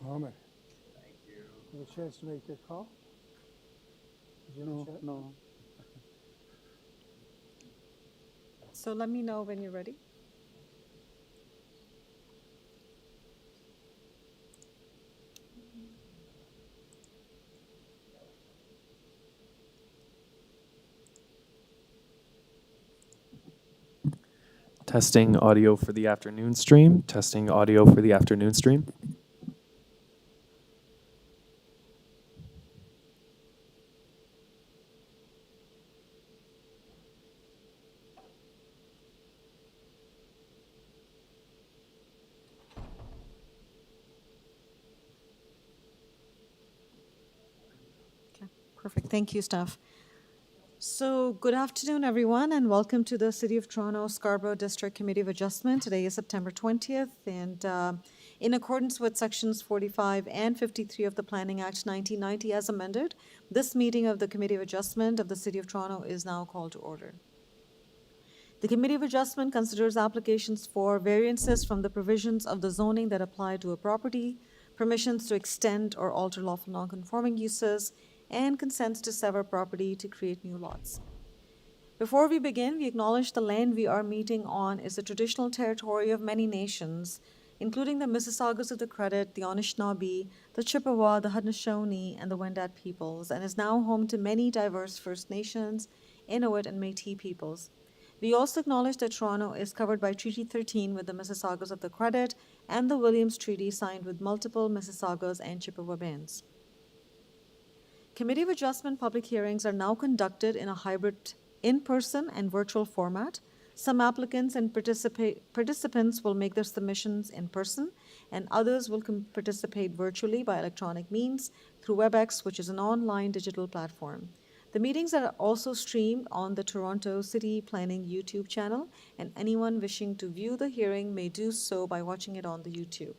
Mohammed, you have a chance to make your call? Did you have a chance? No. So let me know when you're ready. Testing audio for the afternoon stream. Testing audio for the afternoon stream. Okay, perfect. Thank you, Steph. So, good afternoon, everyone, and welcome to the City of Toronto Scarborough District Committee of Adjustment. Today is September 20th, and in accordance with Sections 45 and 53 of the Planning Act 1990 as amended, this meeting of the Committee of Adjustment of the City of Toronto is now called to order. The Committee of Adjustment considers applications for variances from the provisions of the zoning that apply to a property, permissions to extend or alter lawful nonconforming uses, and consents to sever property to create new lots. Before we begin, we acknowledge the land we are meeting on is the traditional territory of many nations, including the Mississaugas of the Credit, the Anishinaabe, the Chippewa, the Haudenosaunee, and the Wendat peoples, and is now home to many diverse First Nations, Inuit, and Métis peoples. We also acknowledge that Toronto is covered by Treaty 13 with the Mississaugas of the Credit and the Williams Treaty signed with multiple Mississaugas and Chippewa bands. Committee of Adjustment public hearings are now conducted in a hybrid in-person and virtual format. Some applicants and participants will make their submissions in person, and others will participate virtually by electronic means through WebEx, which is an online digital platform. The meetings are also streamed on the Toronto City Planning YouTube channel, and anyone wishing to view the hearing may do so by watching it on the YouTube.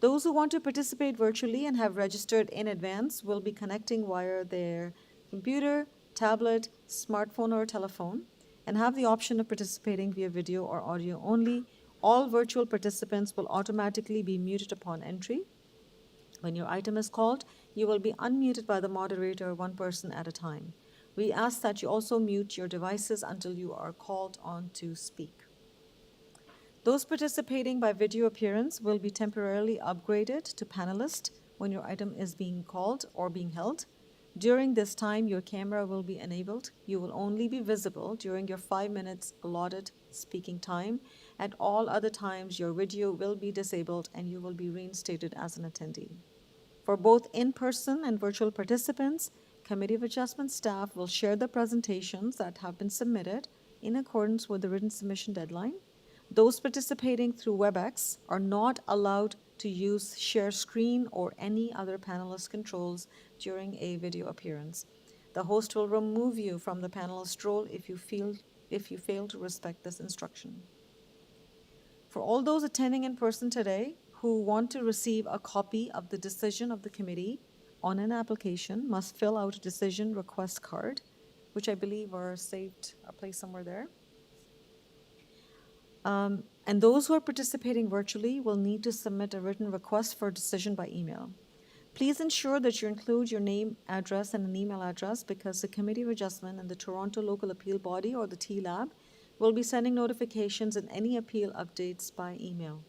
Those who want to participate virtually and have registered in advance will be connecting via their computer, tablet, smartphone, or telephone and have the option of participating via video or audio only. All virtual participants will automatically be muted upon entry. When your item is called, you will be unmuted by the moderator, one person at a time. We ask that you also mute your devices until you are called on to speak. Those participating by video appearance will be temporarily upgraded to panelist when your item is being called or being held. During this time, your camera will be enabled. You will only be visible during your 5 minutes allotted speaking time. At all other times, your video will be disabled and you will be reinstated as an attendee. For both in-person and virtual participants, Committee of Adjustment staff will share the presentations that have been submitted in accordance with the written submission deadline. Those participating through WebEx are not allowed to use share screen or any other panelist controls during a video appearance. The host will remove you from the panelist role if you fail to respect this instruction. For all those attending in person today who want to receive a copy of the decision of the committee on an application must fill out a decision request card, which I believe are saved or placed somewhere there. And those who are participating virtually will need to submit a written request for a decision by email. Please ensure that you include your name, address, and an email address because the Committee of Adjustment and the Toronto Local Appeal Body, or the TLAB, will be sending notifications and any appeal updates by email.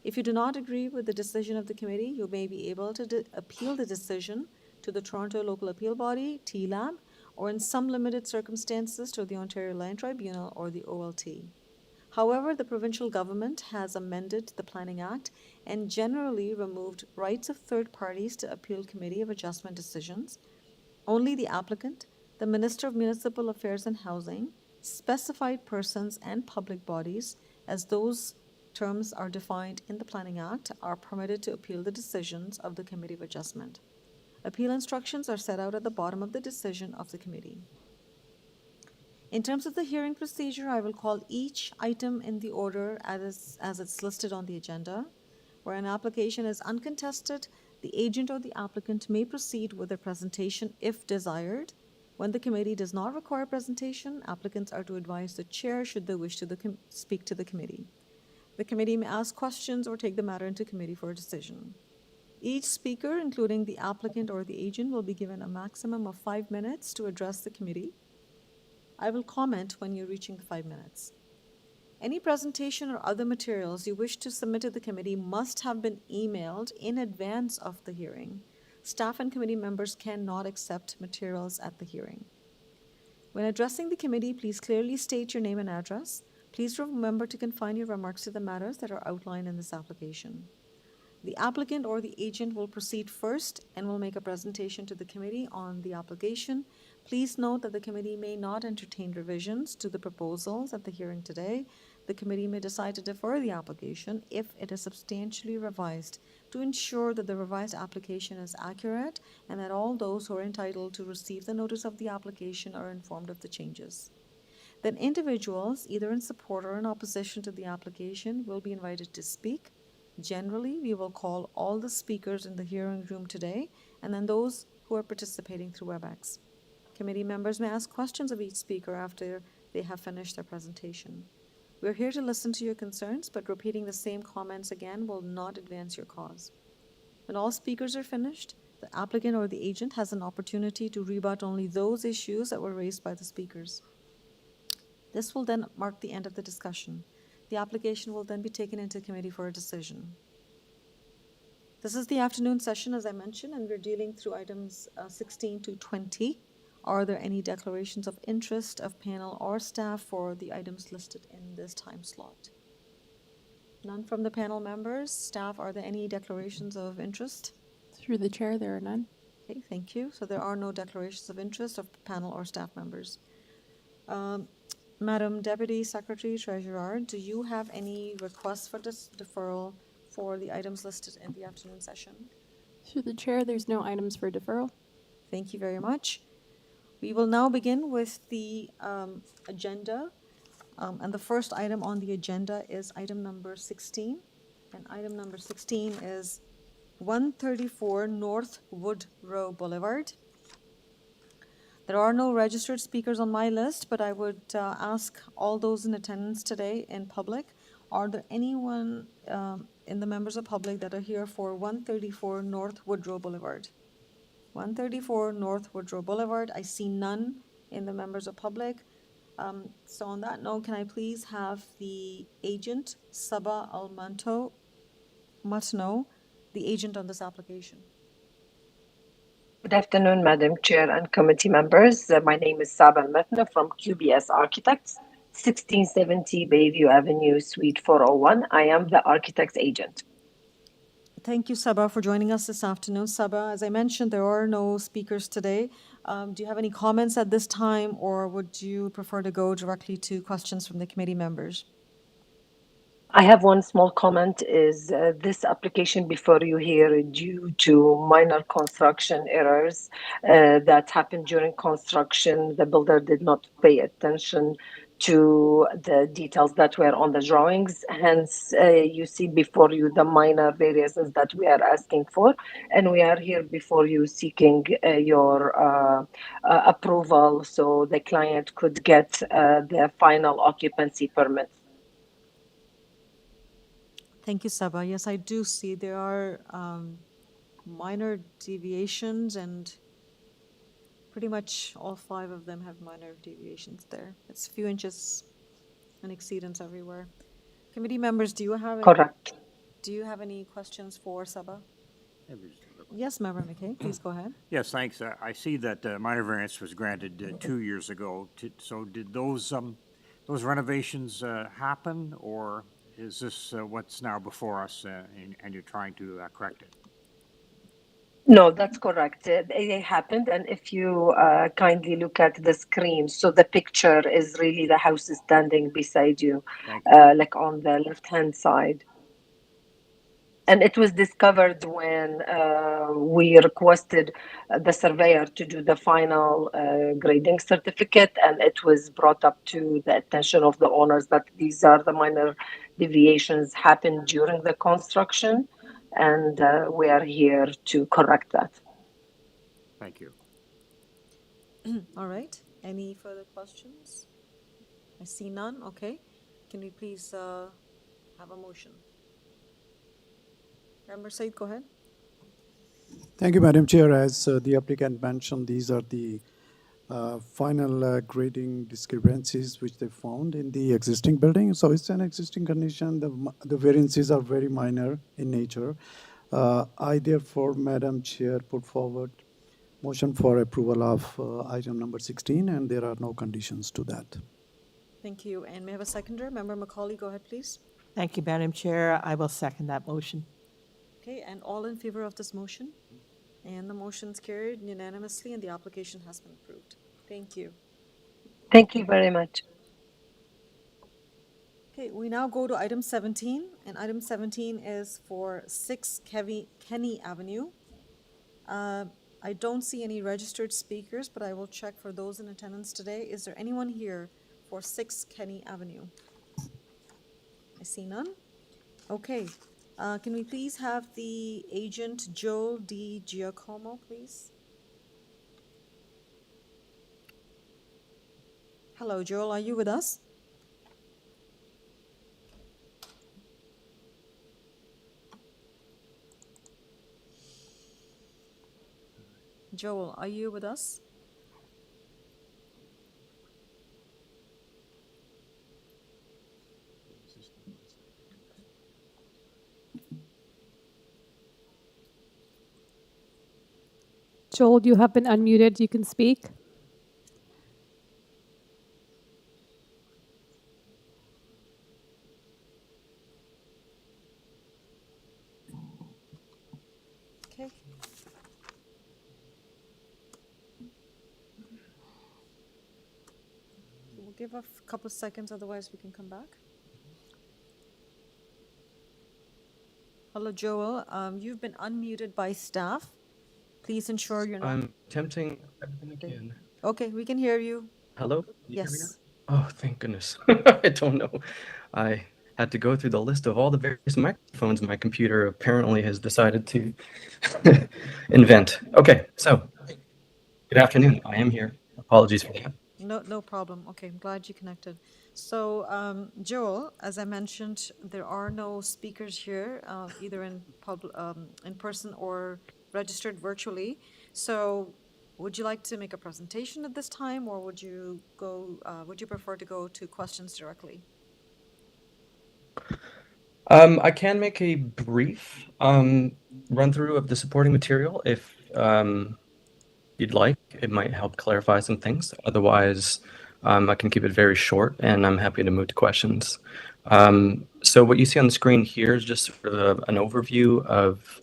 If you do not agree with the decision of the committee, you may be able to appeal the decision to the Toronto Local Appeal Body, TLAB, or in some limited circumstances to the Ontario Land Tribunal or the OLT. However, the provincial government has amended the Planning Act and generally removed rights of third parties to appeal Committee of Adjustment decisions. Only the applicant, the Minister of Municipal Affairs and Housing, specified persons, and public bodies, as those terms are defined in the Planning Act, are permitted to appeal the decisions of the Committee of Adjustment. Appeal instructions are set out at the bottom of the decision of the committee. In terms of the hearing procedure, I will call each item in the order as it's listed on the agenda. Where an application is uncontested, the agent or the applicant may proceed with their presentation if desired. When the committee does not require presentation, applicants are to advise the chair should they wish to speak to the committee. The committee may ask questions or take the matter into committee for a decision. Each speaker, including the applicant or the agent, will be given a maximum of 5 minutes to address the committee. I will comment when you're reaching the 5 minutes. Any presentation or other materials you wish to submit to the committee must have been emailed in advance of the hearing. Staff and committee members cannot accept materials at the hearing. When addressing the committee, please clearly state your name and address. Please remember to confine your remarks to the matters that are outlined in this application. The applicant or the agent will proceed first and will make a presentation to the committee on the application. Please note that the committee may not entertain revisions to the proposals at the hearing today. The committee may decide to defer the application if it is substantially revised to ensure that the revised application is accurate and that all those who are entitled to receive the notice of the application are informed of the changes. Then individuals, either in support or in opposition to the application, will be invited to speak. Generally, we will call all the speakers in the hearing room today, and then those who are participating through WebEx. Committee members may ask questions of each speaker after they have finished their presentation. We're here to listen to your concerns, but repeating the same comments again will not advance your cause. When all speakers are finished, the applicant or the agent has an opportunity to rebut only those issues that were raised by the speakers. This will then mark the end of the discussion. The application will then be taken into committee for a decision. This is the afternoon session, as I mentioned, and we're dealing through items 16 to 20. Are there any declarations of interest of panel or staff for the items listed in this time slot? None from the panel members. Staff, are there any declarations of interest? Through the chair, there are none. Okay, thank you. So there are no declarations of interest of panel or staff members. Madam Deputy Secretary Treasurer, do you have any requests for this deferral for the items listed in the afternoon session? Through the chair, there's no items for deferral. Thank you very much. We will now begin with the agenda. And the first item on the agenda is item number 16. And item number 16 is 134 North Woodrow Boulevard. There are no registered speakers on my list, but I would ask all those in attendance today in public, are there anyone in the members of public that are here for 134 North Woodrow Boulevard? 134 North Woodrow Boulevard. I see none in the members of public. So on that note, can I please have the agent, Saba Almanto Matno, the agent on this application? Good afternoon, Madam Chair and committee members. My name is Saba Al-Matna from QBS Architects, 1670 Bayview Avenue, Suite 401. I am the architect's agent. Thank you, Saba, for joining us this afternoon. Saba, as I mentioned, there are no speakers today. Do you have any comments at this time, or would you prefer to go directly to questions from the committee members? I have one small comment, is this application before you here due to minor construction errors that happened during construction. The builder did not pay attention to the details that were on the drawings. Hence, you see before you the minor variations that we are asking for. And we are here before you seeking your approval so the client could get the final occupancy permit. Thank you, Saba. Yes, I do see there are minor deviations, and pretty much all 5 of them have minor deviations there. It's a few inches and exceedance everywhere. Committee members, do you have Correct. Do you have any questions for Saba? Yes, Member McKay, please go ahead. Yes, thanks. I see that minor variance was granted 2 years ago. So did those renovations happen, or is this what's now before us and you're trying to correct it? No, that's correct. It happened. And if you kindly look at the screen, so the picture is really the house is standing beside you, like on the left-hand side. And it was discovered when we requested the surveyor to do the final grading certificate, and it was brought up to the attention of the owners that these are the minor deviations happened during the construction, and we are here to correct that. Thank you. All right. Any further questions? I see none. Okay. Can we please have a motion? Member Said, go ahead. Thank you, Madam Chair. As the applicant mentioned, these are the final grading discrepancies which they found in the existing building. So it's an existing condition. The variances are very minor in nature. I therefore, Madam Chair, put forward motion for approval of item number 16, and there are no conditions to that. Thank you. And may I have a seconder? Member Macaulay, go ahead, please. Thank you, Madam Chair. I will second that motion. Okay, and all in favor of this motion? And the motion's carried unanimously, and the application has been approved. Thank you. Thank you very much. Okay, we now go to item 17, and item 17 is for 6 Kenny Avenue. I don't see any registered speakers, but I will check for those in attendance today. Is there anyone here for 6 Kenny Avenue? I see none. Okay, can we please have the agent Joel D. Giacomo, please? Hello, Joel, are you with us? Joel, are you with us? Joel, you have been unmuted. You can speak. Okay. We'll give a couple seconds, otherwise we can come back. Hello, Joel. You've been unmuted by staff. Please ensure you're not. I'm attempting everything I can. Okay, we can hear you. Hello? Can you hear me Yes. now? Oh, thank goodness. I don't know. I had to go through the list of all the various microphones my computer apparently has decided to invent. Okay, so good afternoon. I am here. Apologies for that. No problem. Okay, I'm glad you connected. So, Joel, as I mentioned, there are no speakers here, either in person or registered virtually. So, would you like to make a presentation at this time, or would you prefer to go to questions directly? I can make a brief run through of the supporting material if you'd like. It might help clarify some things. Otherwise, I can keep it very short, and I'm happy to move to questions. So what you see on the screen here is just sort of an overview of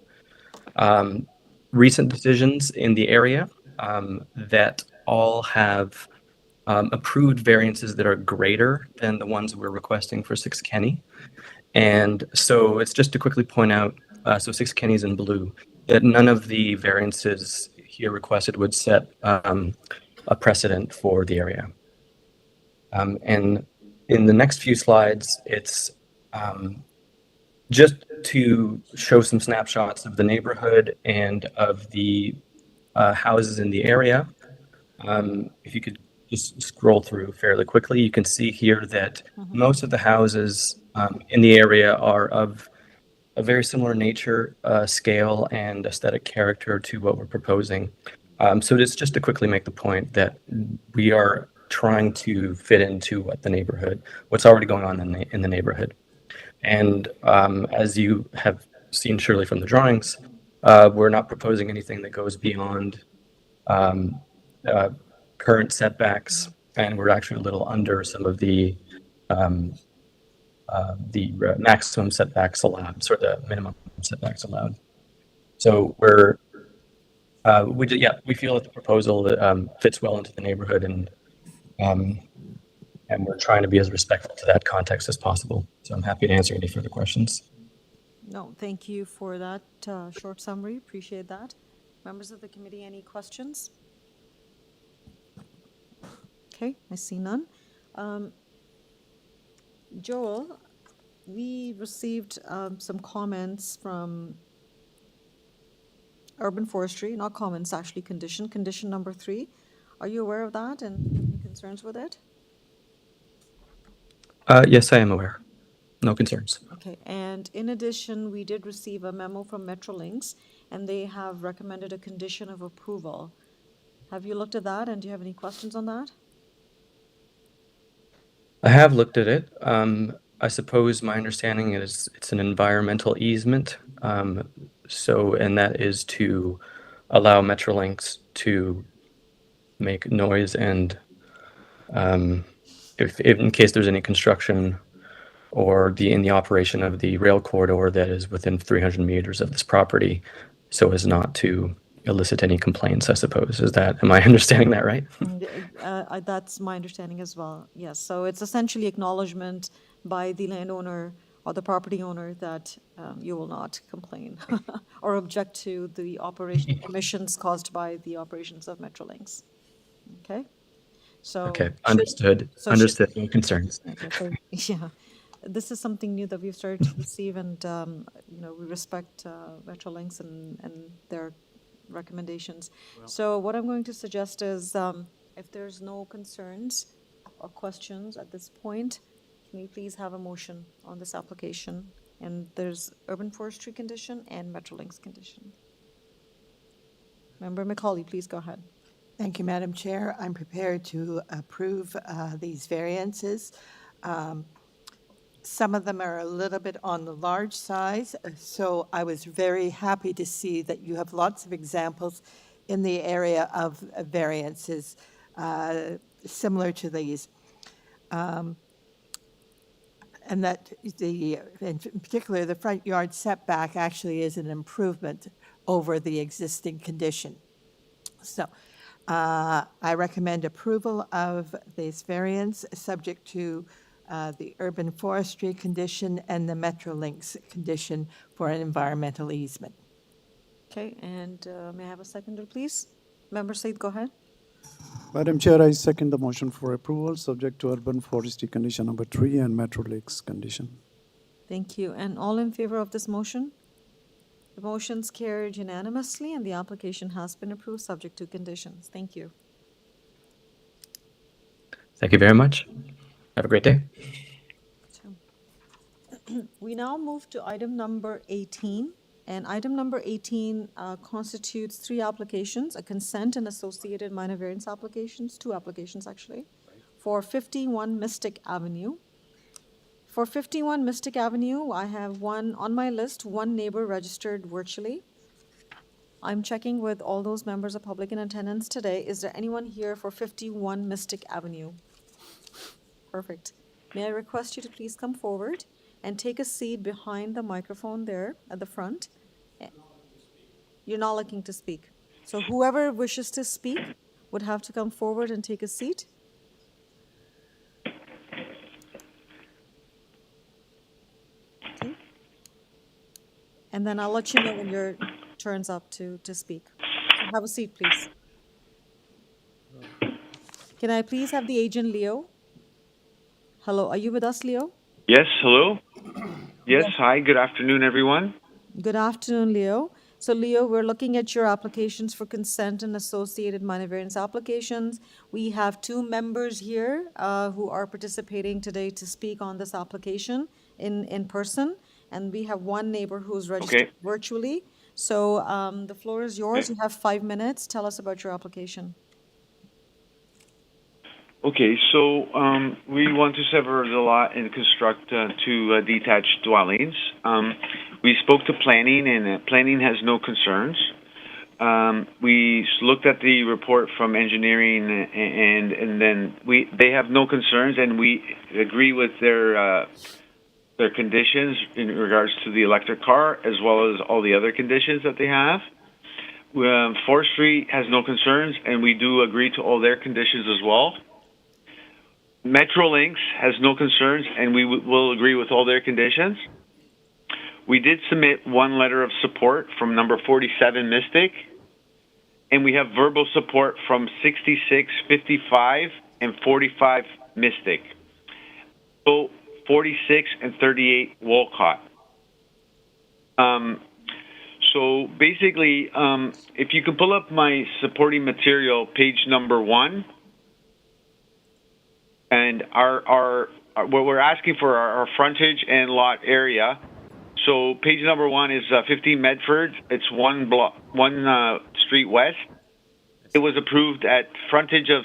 recent decisions in the area that all have approved variances that are greater than the ones we're requesting for 6 Kenny. And so it's just to quickly point out, so 6 Kenny's in blue, that none of the variances here requested would set a precedent for the area. And in the next few slides, it's just to show some snapshots of the neighborhood and of the houses in the area. If you could just scroll through fairly quickly, you can see here that most of the houses in the area are of a very similar nature, scale, and aesthetic character to what we're proposing. So it's just to quickly make the point that we are trying to fit into what's already going on in the neighborhood. And as you have seen surely from the drawings, we're not proposing anything that goes beyond current setbacks, and we're actually a little under some of the maximum setbacks allowed, or the minimum setbacks allowed. So we feel that the proposal fits well into the neighborhood, and we're trying to be as respectful to that context as possible. So I'm happy to answer any further questions. No, thank you for that short summary. Appreciate that. Members of the committee, any questions? Okay, I see none. Joel, we received some comments from Urban Forestry, not comments, actually condition number 3. Are you aware of that and any concerns with it? Yes, I am aware. No concerns. Okay, and in addition, we did receive a memo from Metrolinx, and they have recommended a condition of approval. Have you looked at that, and do you have any questions on that? I have looked at it. I suppose my understanding is it's an environmental easement. And that is to allow Metrolinx to make noise and if in case there's any construction or in the operation of the rail corridor that is within 300 meters of this property, so as not to elicit any complaints, I suppose. Am I understanding that right? That's my understanding as well, yes. So it's essentially acknowledgement by the landowner or the property owner that you will not complain or object to the operation emissions caused by the operations of Metrolinx. Okay? So Okay, understood. Understood. No concerns. Okay, so, yeah, this is something new that we've started to receive, and we respect Metrolinx and their recommendations. So what I'm going to suggest is, if there's no concerns or questions at this point, can we please have a motion on this application? And there's urban forestry condition and Metrolinx condition. Member McCauley, please go ahead. Thank you, Madam Chair. I'm prepared to approve these variances. Some of them are a little bit on the large size, so I was very happy to see that you have lots of examples in the area of variances similar to these. And that in particular, the front yard setback actually is an improvement over the existing condition. So I recommend approval of this variance, subject to the urban forestry condition and the Metrolinx condition for an environmental easement. Okay, and may I have a seconder, please? Member Said, go ahead. Madam Chair, I second the motion for approval, subject to urban forestry condition number 3 and Metrolinx condition. Thank you. And all in favor of this motion? The motion's carried unanimously, and the application has been approved, subject to conditions. Thank you. Thank you very much. Have a great day. We now move to item number 18. And item number 18 constitutes 3 applications, a consent and associated minor variance applications, 2 applications actually, for 51 Mystic Avenue. For 51 Mystic Avenue, I have on my list, 1 neighbor registered virtually. I'm checking with all those members of public in attendance today. Is there anyone here for 51 Mystic Avenue? Perfect. May I request you to please come forward and take a seat behind the microphone there at the front. You're not looking to speak. So whoever wishes to speak would have to come forward and take a seat. Okay. And then I'll let you know when your turn's up to speak. So have a seat, please. Can I please have the agent, Leo? Hello, are you with us, Leo? Yes, hello. Yes, hi, good afternoon, everyone. Good afternoon, Leo. So, Leo, we're looking at your applications for consent and associated minor variance applications. We have 2 members here who are participating today to speak on this application in person, and we have 1 neighbor who's registered virtually. So, the floor is yours. You have 5 minutes. Tell us about your application. Okay, so we want to sever the lot and construct 2 detached dwellings. We spoke to planning, and planning has no concerns. We looked at the report from engineering, and then they have no concerns, and we agree with their conditions in regards to the electric car, as well as all the other conditions that they have. Forestry has no concerns, and we do agree to all their conditions as well. Metrolinx has no concerns, and we will agree with all their conditions. We did submit 1 letter of support from number 47 Mystic, and we have verbal support from 66, 55, and 45 Mystic. So 46 and 38 Walcott. So basically, if you can pull up my supporting material, page number 1, and what we're asking for our frontage and lot area So page number 1 is 15 Medford. It's one street west. It was approved at frontage of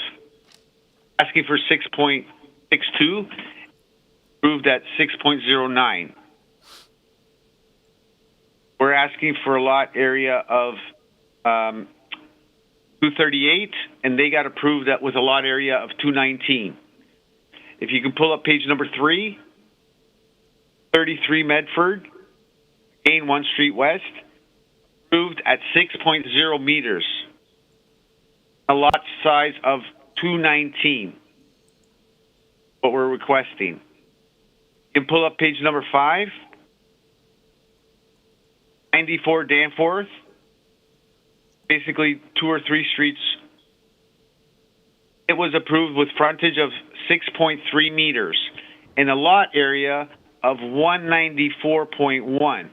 asking for 6.62, approved at 6.09. We're asking for a lot area of 238, and they got approved that with a lot area of 219. If you can pull up page number 3, 33 Medford, again, 1 street west, approved at 6.0 meters. A lot size of 219, what we're requesting. You can pull up page number 5, 94 Danforth, basically 2 or 3 streets. It was approved with frontage of 6.3 meters and a lot area of 194.1.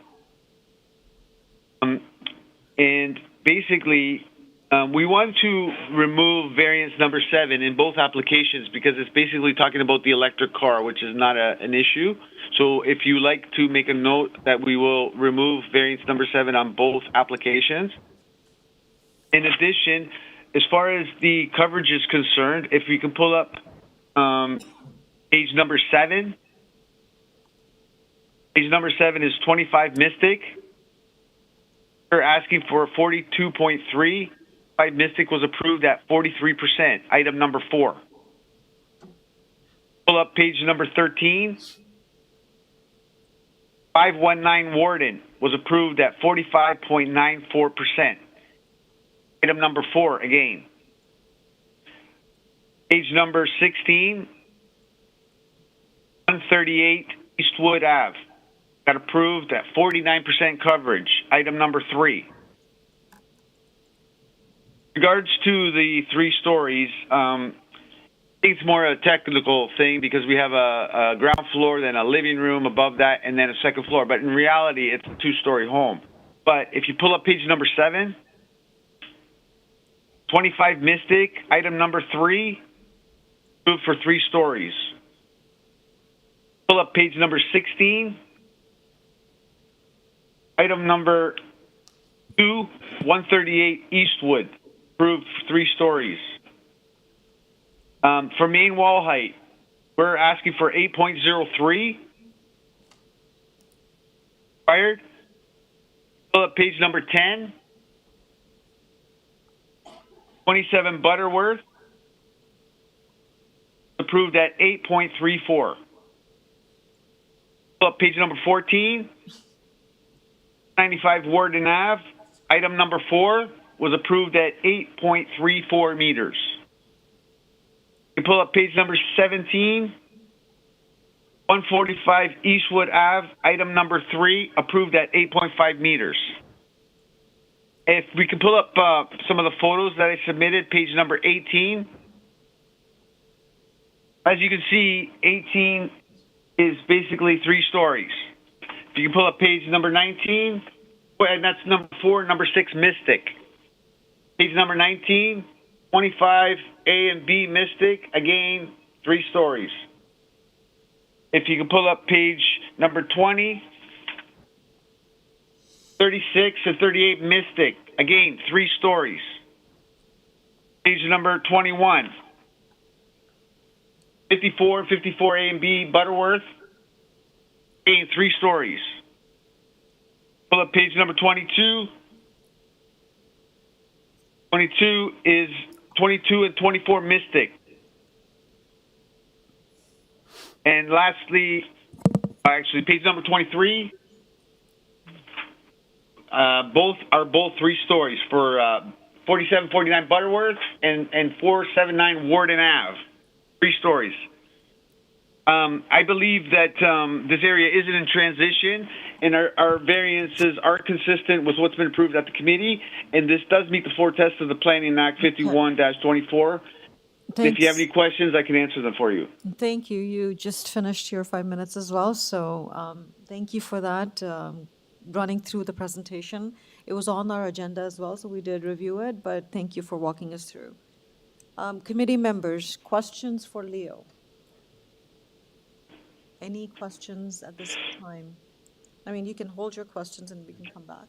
And basically, we want to remove variance number 7 in both applications because it's basically talking about the electric car, which is not an issue. So if you like to make a note that we will remove variance number 7 on both applications. In addition, as far as the coverage is concerned, if we can pull up page number 7. Page number 7 is 25 Mystic. We're asking for 42.3. Mystic was approved at 43%, item number 4. Pull up page number 13. 519 Warden was approved at 45.94%. Item number 4 again. Page number 16. 138 Eastwood Ave. Got approved at 49% coverage. Item number 3. In regards to the 3 stories, I think it's more a technical thing because we have a ground floor, then a living room above that, and then a second floor. But in reality, it's a 2-story home. But if you pull up page number 7, 25 Mystic, item number 3, approved for 3 stories. Pull up page number 16, item number 2, 138 Eastwood, approved for 3 stories. For main wall height, we're asking for 8.03. Required. Pull up page number 10. 27 Butterworth. Approved at 8.34. Pull up page number 14. 95 Warden Ave. Item number 4 was approved at 8.34 meters. You pull up page number 17, 145 Eastwood Ave, item number 3, approved at 8.5 meters. If we can pull up some of the photos that I submitted, page number 18. As you can see, 18 is basically 3 stories. If you can pull up page number 19, and that's number 4, number 6 Mystic. Page number 19, 25 A and B Mystic, again, 3 stories. If you can pull up page number 20, 36 and 38 Mystic, again, 3 stories. Page number 21, 54 and 54 A and B Butterworth, again, 3 stories. Pull up page number 22. 22 is 22 and 24 Mystic. And lastly, actually, page number 23, both 3 stories for 4749 Butterworth and 479 Warden Ave. 3 stories. I believe that this area isn't in transition, and our variances are consistent with what's been approved at the committee, and this does meet the 4 tests of the Planning Act 51-24. If you have any questions, I can answer them for you. Thank you. You just finished your 5 minutes as well, so thank you for that, running through the presentation. It was on our agenda as well, so we did review it, but thank you for walking us through. Committee members, questions for Leo? Any questions at this time? I mean, you can hold your questions and we can come back.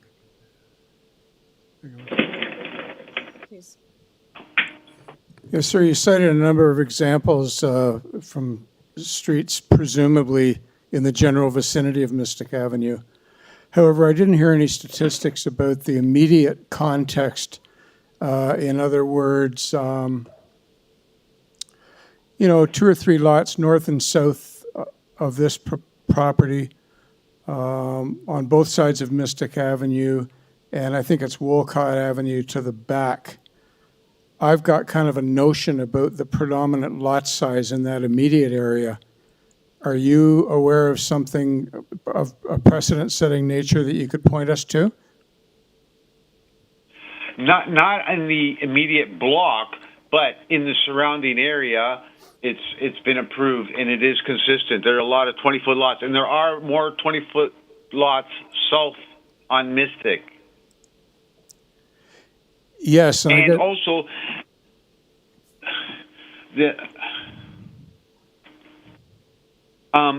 Please. Yes, sir. You cited a number of examples from streets presumably in the general vicinity of Mystic Avenue. However, I didn't hear any statistics about the immediate context. In other words, 2 or 3 lots north and south of this property on both sides of Mystic Avenue, and I think it's Wolcott Avenue to the back. I've got kind of a notion about the predominant lot size in that immediate area. Are you aware of something of a precedent-setting nature that you could point us to? Not in the immediate block, but in the surrounding area, it's been approved and it is consistent. There are a lot of 20-foot lots, and there are more 20-foot lots south on Mystic. Yes, and also I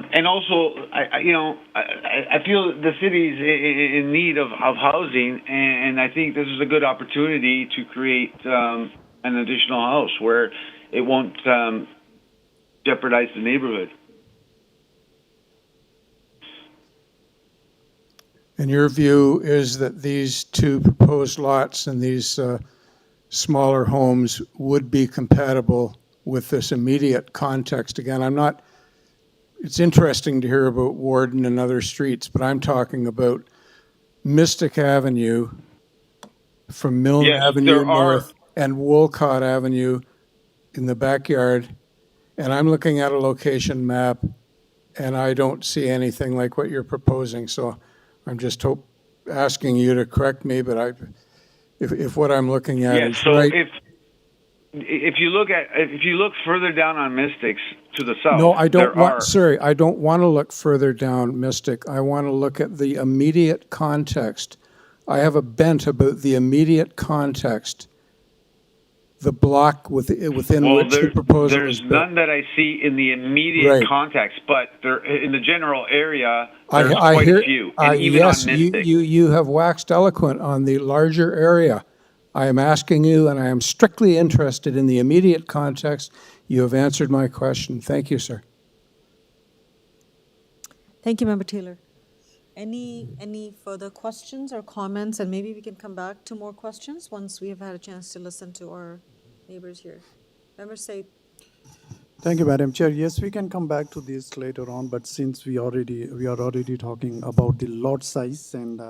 feel the city is in need of housing, and I think this is a good opportunity to create an additional house where it won't jeopardize the neighborhood. And your view is that these 2 proposed lots and these smaller homes would be compatible with this immediate context. Again, it's interesting to hear about Warden and other streets, but I'm talking about Mystic Avenue from Milne Avenue North and Wolcott Avenue in the backyard. And I'm looking at a location map and I don't see anything like what you're proposing. So I'm just asking you to correct me, but if what I'm looking at is right. If you look further down on Mystics to the south, no, I don't want. Sorry, I don't want to look further down Mystic. I want to look at the immediate context. I have a bent about the immediate context. The block within which the proposal there's is built. None that I see in the immediate context, but in the general area, there's quite a few. And even yes, on Mystic. you have waxed eloquent on the larger area. I am asking you, and I am strictly interested in the immediate context. You have answered my question. Thank you, sir. Thank you, Member Taylor. Any further questions or comments? And maybe we can come back to more questions once we have had a chance to listen to our neighbors here. Member Said. Thank you, Madam Chair. Yes, we can come back to this later on, but since we are already talking about the lot size, and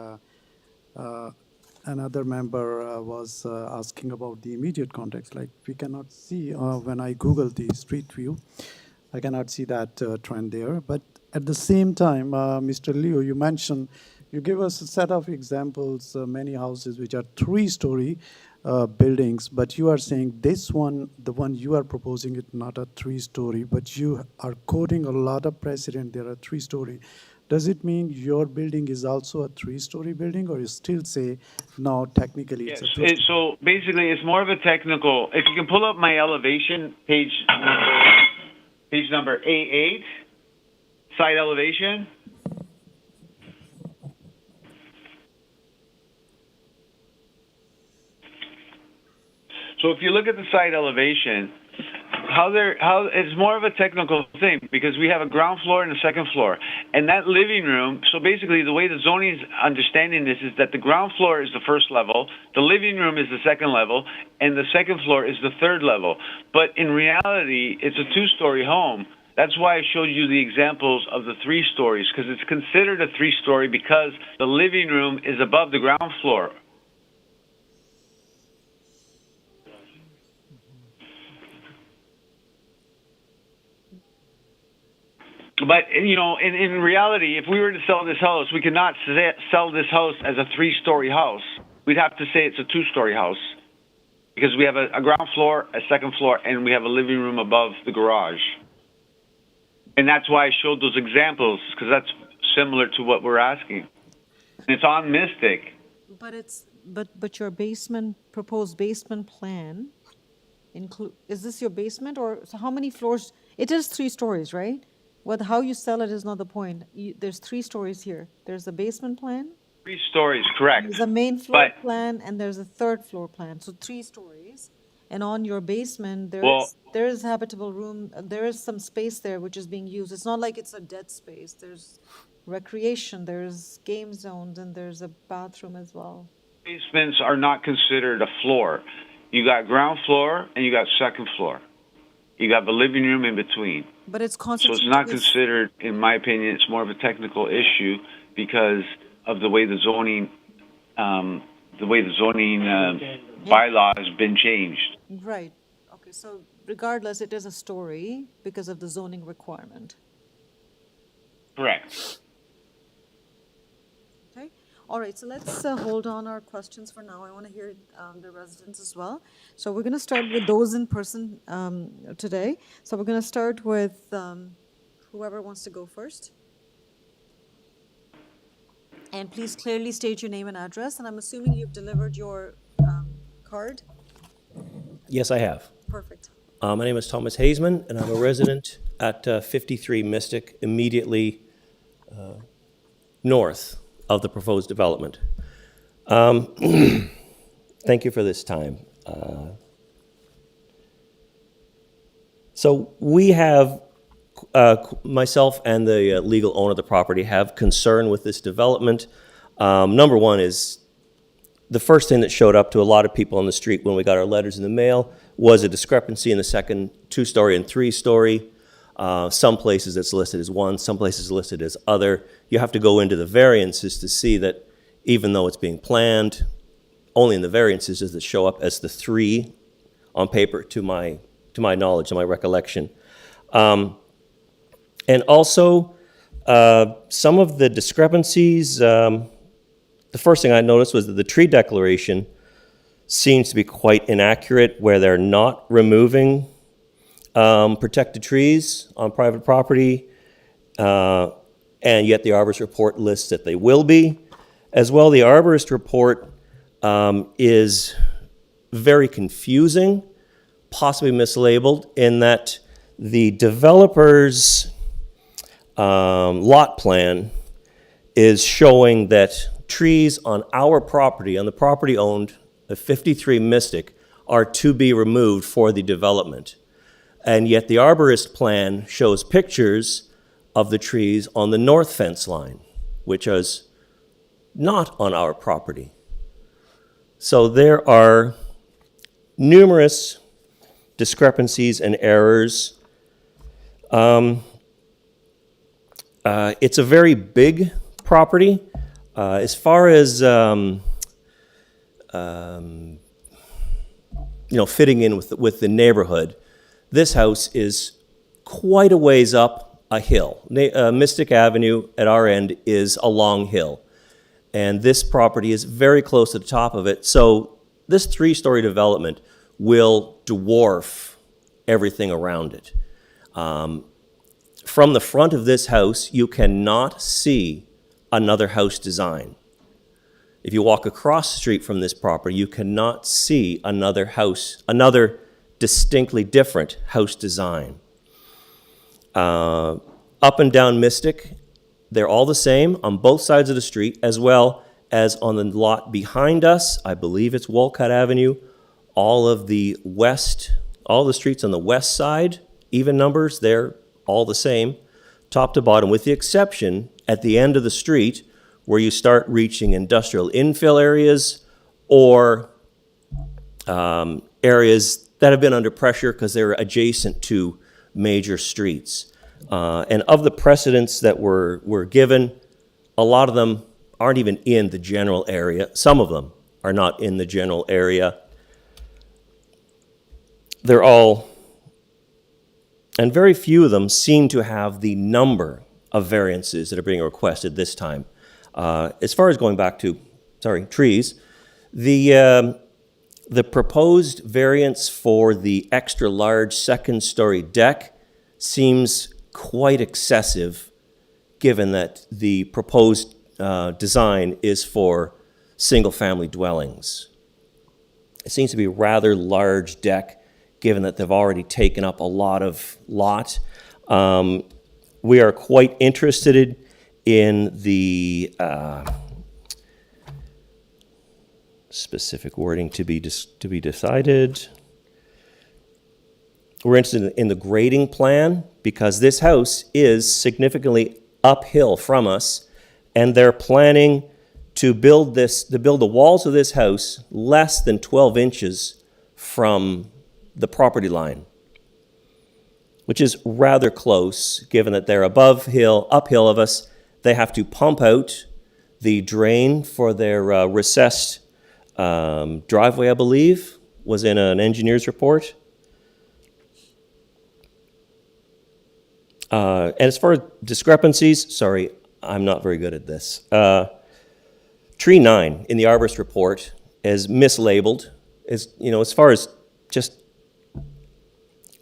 another member was asking about the immediate context. Like, we cannot see when I Google the street view, I cannot see that trend there. But at the same time, Mr. Leo, you give us a set of examples, many houses which are 3-story buildings, but you are saying this one, the one you are proposing, is not a 3-story, but you are quoting a lot of precedent, there are 3-story. Does it mean your building is also a 3-story building, or you still say, no, technically it's a 2-story? So basically, it's more of a technical. If you can pull up my elevation, page number A8, side elevation. So if you look at the side elevation, it's more of a technical thing, because we have a ground floor and a second floor, and that living room. So basically, the way the zoning is understanding this is that the ground floor is the first level, the living room is the second level, and the second floor is the third level. But in reality, it's a 2-story home. That's why I showed you the examples of the 3 stories, because it's considered a 3-story because the living room is above the ground floor. But, in reality, if we were to sell this house, we could not sell this house as a 3-story house. We'd have to say it's a 2-story house, because we have a ground floor, a second floor, and we have a living room above the garage. And that's why I showed those examples, because that's similar to what we're asking. And it's on Mystic. But your proposed basement plan is this your basement, or so how many floors? It is 3 stories, right? How you sell it is not the point. There's 3 stories here. There's a basement plan, 3 stories, correct. there's a main floor But, plan, and there's a 3rd floor plan. So 3 stories. And on your basement, well, there is habitable room. There is some space there which is being used. It's not like it's a dead space. There's recreation, there's game zones, and there's a bathroom as well. basements are not considered a floor. You got ground floor and you got second floor. You got the living room in between. But it's So constituted. it's not considered, in my opinion, it's more of a technical issue because of the way the zoning bylaw has been changed. Right. Okay, so regardless, it is a story because of the zoning requirement. Correct. Okay, all right, so let's hold on our questions for now. I want to hear the residents as well. So we're going to start with those in person today. So we're going to start with whoever wants to go first. And please clearly state your name and address, and I'm assuming you've delivered your card? Yes, I have. Perfect. My name is Thomas Hazeman, and I'm a resident at 53 Mystic, immediately north of the proposed development. Thank you for this time. So we have, myself and the legal owner of the property have concern with this development. Number one is the first thing that showed up to a lot of people on the street when we got our letters in the mail was a discrepancy in the second 2-story and 3-story. Some places it's listed as one, some places listed as other. You have to go into the variances to see that even though it's being planned, only in the variances does it show up as the 3 on paper to my knowledge, to my recollection. And also, some of the discrepancies, the first thing I noticed was that the tree declaration seems to be quite inaccurate, where they're not removing protected trees on private property, and yet the arborist report lists that they will be. As well, the arborist report is very confusing, possibly mislabeled, in that the developer's lot plan is showing that trees on our property, on the property owned of 53 Mystic, are to be removed for the development. And yet the arborist plan shows pictures of the trees on the north fence line, which is not on our property. So there are numerous discrepancies and errors. It's a very big property. As far as fitting in with the neighborhood, this house is quite a ways up a hill. Mystic Avenue at our end is a long hill, and this property is very close to the top of it. So this 3-story development will dwarf everything around it. From the front of this house, you cannot see another house design. If you walk across the street from this property, you cannot see another house, another distinctly different house design. Up and down Mystic, they're all the same on both sides of the street, as well as on the lot behind us. I believe it's Walcott Avenue. All the streets on the west side, even numbers, they're all the same, top to bottom, with the exception at the end of the street where you start reaching industrial infill areas or areas that have been under pressure because they're adjacent to major streets. And of the precedents that were given, a lot of them aren't even in the general area. Some of them are not in the general area. They're all, and very few of them seem to have the number of variances that are being requested this time. As far as going back to, trees, the proposed variance for the extra large second-story deck seems quite excessive, given that the proposed design is for single-family dwellings. It seems to be a rather large deck, given that they've already taken up a lot of lot. we are quite interested in the specific wording to be decided. We're interested in the grading plan because this house is significantly uphill from us, and they're planning to build the walls of this house less than 12 inches from the property line, which is rather close, given that they're uphill of us. They have to pump out the drain for their recessed driveway, I believe, was in an engineer's report. And as far as discrepancies, sorry, I'm not very good at this. Tree 9 in the arborist report is mislabeled, as far as just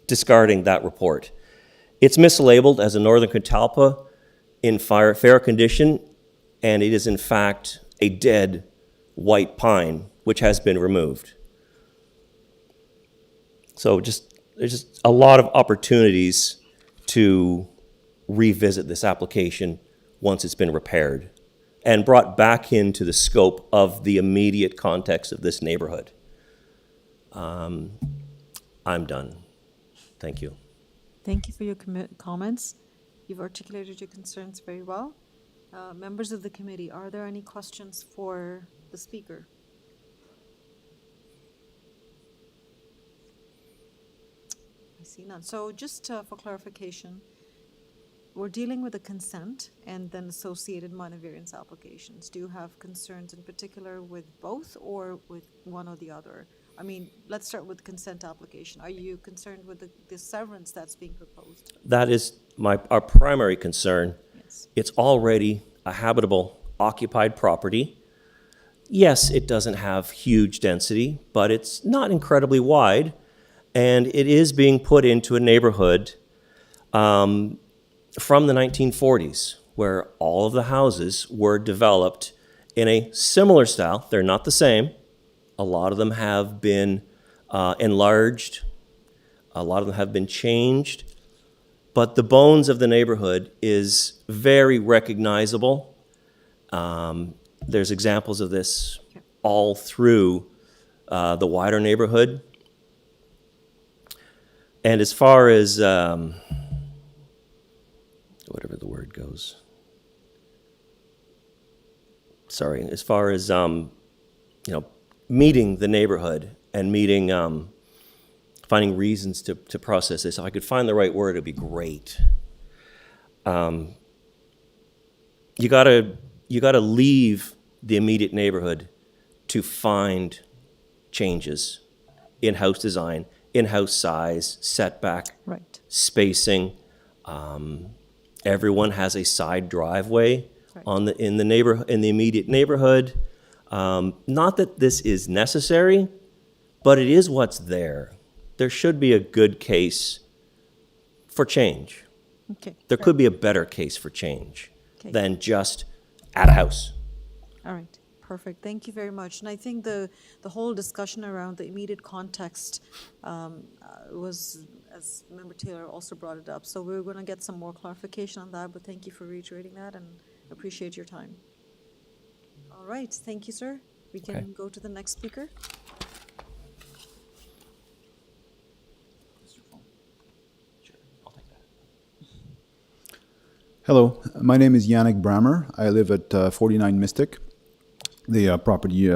discarding that report. It's mislabeled as a northern catalpa in fair condition, and it is in fact a dead white pine, which has been removed. So there's just a lot of opportunities to revisit this application once it's been repaired and brought back into the scope of the immediate context of this neighborhood. I'm done. Thank you. Thank you for your comments. You've articulated your concerns very well. Members of the committee, are there any questions for the speaker? I see none. So just for clarification, we're dealing with a consent and then associated minor variance applications. Do you have concerns in particular with both or with one or the other? I mean, let's start with consent application. Are you concerned with the severance that's being proposed? That is our primary concern. Yes. It's already a habitable, occupied property. Yes, it doesn't have huge density, but it's not incredibly wide, and it is being put into a neighborhood from the 1940s, where all of the houses were developed in a similar style. They're not the same. A lot of them have been enlarged. A lot of them have been changed. But the bones of the neighborhood is very recognizable. There's examples of this all through the wider neighborhood. And as far as whatever the word goes. Sorry, as far as meeting the neighborhood and finding reasons to process this. If I could find the right word, it'd be great. You gotta leave the immediate neighborhood to find changes in house design, in house size, setback, Right. spacing. Everyone has a side driveway Right. in the immediate neighborhood. Not that this is necessary, but it is what's there. There should be a good case for change. Okay. There could be a better case for change Okay. than just add a house. All right, perfect. Thank you very much. And I think the whole discussion around the immediate context was, as Member Taylor also brought it up. So we're going to get some more clarification on that, but thank you for reiterating that and appreciate your time. All right, thank you, sir. We can Okay. go to the next speaker. Hello, my name is Yannick Brammer. I live at 49 Mystic, the property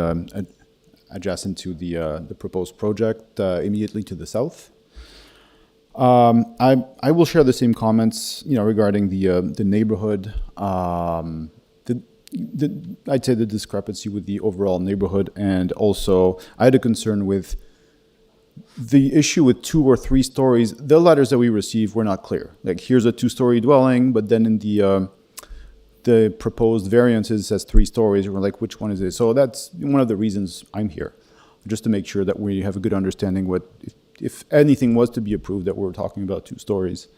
adjacent to the proposed project immediately to the south. I will share the same comments, regarding the neighborhood. I'd say the discrepancy with the overall neighborhood, and also I had a concern with the issue with 2 or 3 stories. The letters that we received were not clear. Like, here's a 2-story dwelling, but then in the proposed variances it says 3 stories, and we're like, which one is it? So that's one of the reasons I'm here, just to make sure that we have a good understanding what, if anything was to be approved, that we're talking about 2 stories.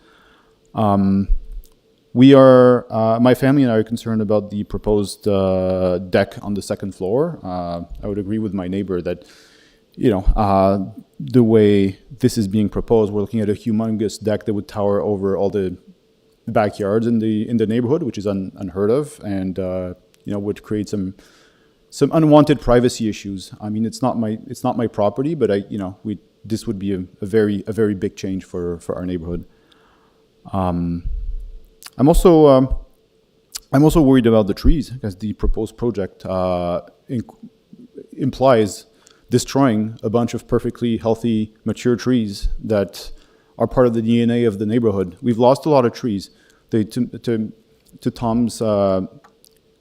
We are, my family and I are concerned about the proposed deck on the 2nd floor. I would agree with my neighbor that, the way this is being proposed, we're looking at a humongous deck that would tower over all the backyards in the neighborhood, which is unheard of, and would create some unwanted privacy issues. I mean, it's not my property, but this would be a very big change for our neighborhood. I'm also worried about the trees, because the proposed project implies destroying a bunch of perfectly healthy, mature trees that are part of the DNA of the neighborhood. We've lost a lot of trees. To Tom's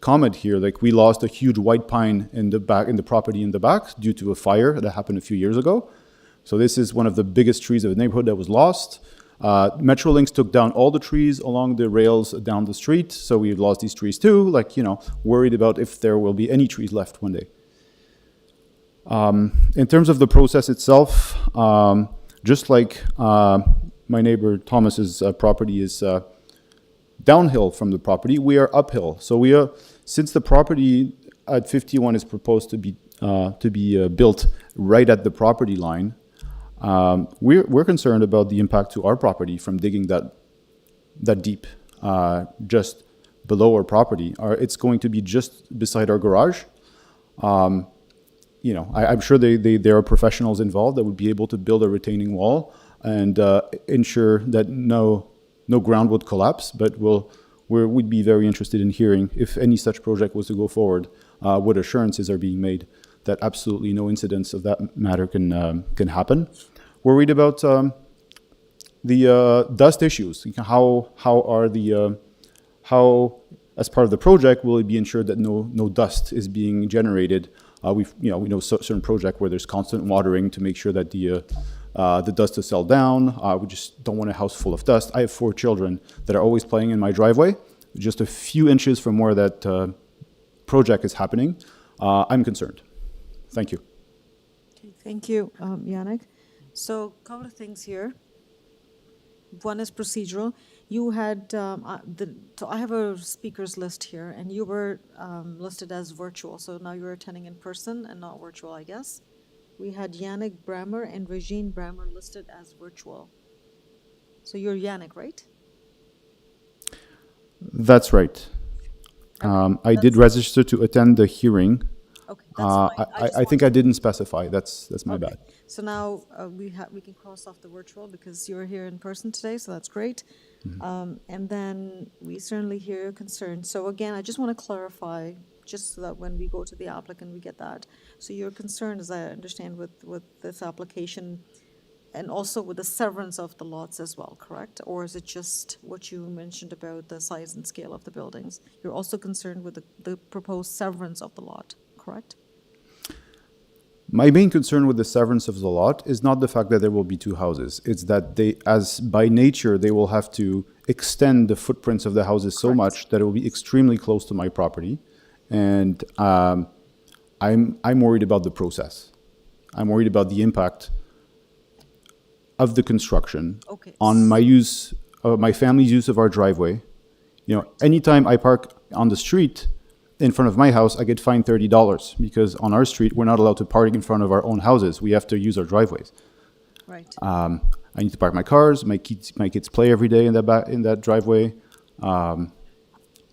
comment here, like, we lost a huge white pine in the property in the back due to a fire that happened a few years ago. So this is one of the biggest trees of the neighborhood that was lost. Metrolinx took down all the trees along the rails down the street, so we lost these trees too, worried about if there will be any trees left one day. In terms of the process itself, just like my neighbor Thomas's property is downhill from the property, we are uphill. So since the property at 51 is proposed to be built right at the property line, we're concerned about the impact to our property from digging that deep, just below our property. It's going to be just beside our garage. I'm sure there are professionals involved that would be able to build a retaining wall and ensure that no ground would collapse. But we'd be very interested in hearing, if any such project was to go forward, what assurances are being made that absolutely no incidents of that matter can happen. We're worried about the dust issues. How as part of the project will it be ensured that no dust is being generated? We know certain project where there's constant watering to make sure that the dust is settled down. We just don't want a house full of dust. I have 4 children that are always playing in my driveway, just a few inches from where that project is happening. I'm concerned. Thank you. Okay, thank you, Yannick. So, a couple of things here. One is procedural. You had, so I have a speakers list here, and you were listed as virtual. So now you're attending in person and not virtual, I guess. We had Yannick Brammer and Regine Brammer listed as virtual. So you're Yannick, right? That's right. I did register to attend the hearing. Okay, that's fine. I think I didn't specify. That's my bad. So now we can cross off the virtual because you're here in person today, so that's great. And then we certainly hear your concerns. So again, I just want to clarify, just so that when we go to the applicant, we get that. So your concern, as I understand, with this application, and also with the severance of the lots as well, correct? Or is it just what you mentioned about the size and scale of the buildings? You're also concerned with the proposed severance of the lot, correct? My main concern with the severance of the lot is not the fact that there will be 2 houses. It's that as by nature, they will have to extend the footprints of the houses so much that it will be extremely close to my property. And I'm worried about the process. I'm worried about the impact of the construction on my family's use of our driveway. Anytime I park on the street in front of my house, I get fined $30 because on our street, we're not allowed to park in front of our own houses. We have to use our driveways. Right. I need to park my cars. My kids play every day in that driveway.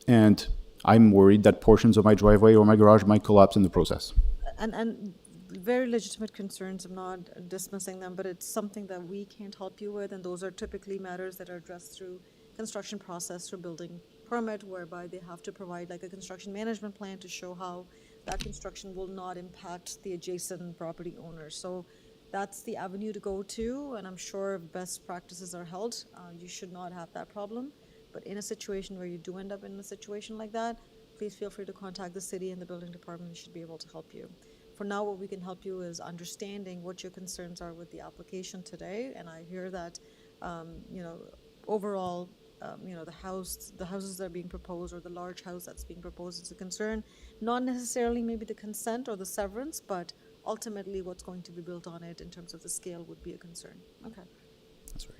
And I'm worried that portions of my driveway or my garage might collapse in the process. And very legitimate concerns. I'm not dismissing them, but it's something that we can't help you with, and those are typically matters that are addressed through construction process, through building permit, whereby they have to provide like a construction management plan to show how that construction will not impact the adjacent property owners. So that's the avenue to go to, and I'm sure if best practices are held, you should not have that problem. But in a situation where you do end up in a situation like that, please feel free to contact the city and the building department. We should be able to help you. For now, what we can help you is understanding what your concerns are with the application today. And I hear that, overall, the houses that are being proposed, or the large house that's being proposed, is a concern. Not necessarily maybe the consent or the severance, but ultimately what's going to be built on it in terms of the scale would be a concern. Okay. That's right.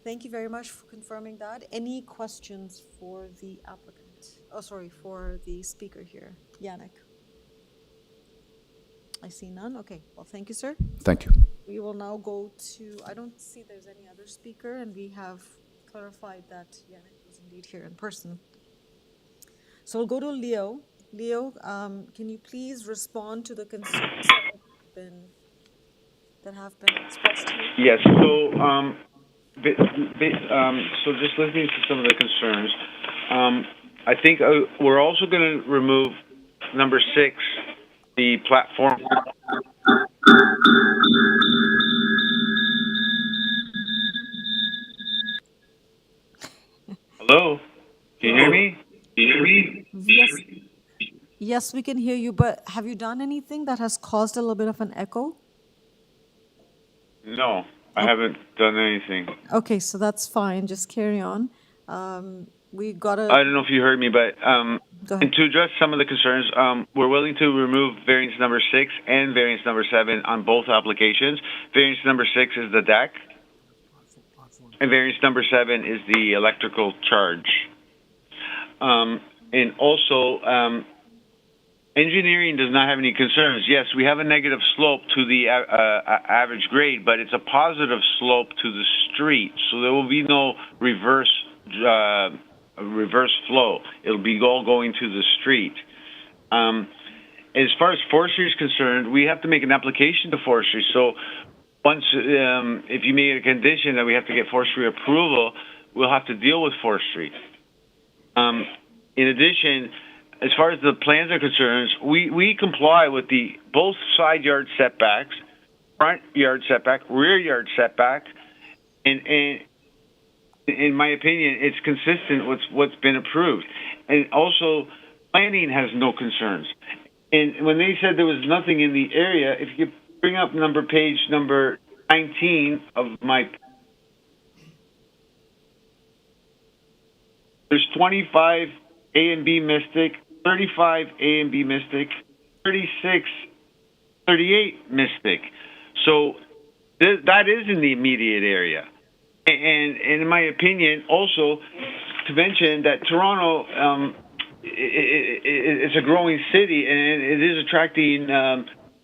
Thank you very much for confirming that. Any questions for the applicant? Oh, sorry, for the speaker here, Yannick. I see none. Okay, well, thank you, sir. Thank you. We will now go to, I don't see there's any other speaker, and we have clarified that Yannick was indeed indeed here in person. So we'll go to Leo. Leo, can you please respond to the concerns that have been expressed to you? Yes. So, so just listening to some of the concerns, I think we're also going to remove number 6, the platform. Hello, can you hear me? Can you hear me? Yes. Yes, we can hear you, but have you done anything that has caused a little bit of an echo? No, I haven't done anything. Okay, so that's fine. Just carry on. We got I a. don't know if you heard me, but Go ahead. and to address some of the concerns, we're willing to remove variance number 6 and variance number 7 on both applications. Variance number 6 is the deck, and variance number 7 is the electrical charge. And also, engineering does not have any concerns. Yes, we have a negative slope to the average grade, but it's a positive slope to the street, so there will be no reverse flow. It'll be all going to the street. As far as forestry is concerned, we have to make an application to forestry. So once, if you make a condition that we have to get forestry approval, we'll have to deal with forestry. In addition, as far as the plans are concerned, we comply with both side yard setbacks, front yard setback, rear yard setback, and in my opinion, it's consistent with what's been approved. And also, planning has no concerns. And when they said there was nothing in the area, if you could bring up page number 19 of my, there's 25 A and B Mystic, 35 A and B Mystic, 36, 38 Mystic. So that is in the immediate area. And in my opinion, also to mention that Toronto it's a growing city, and it is attracting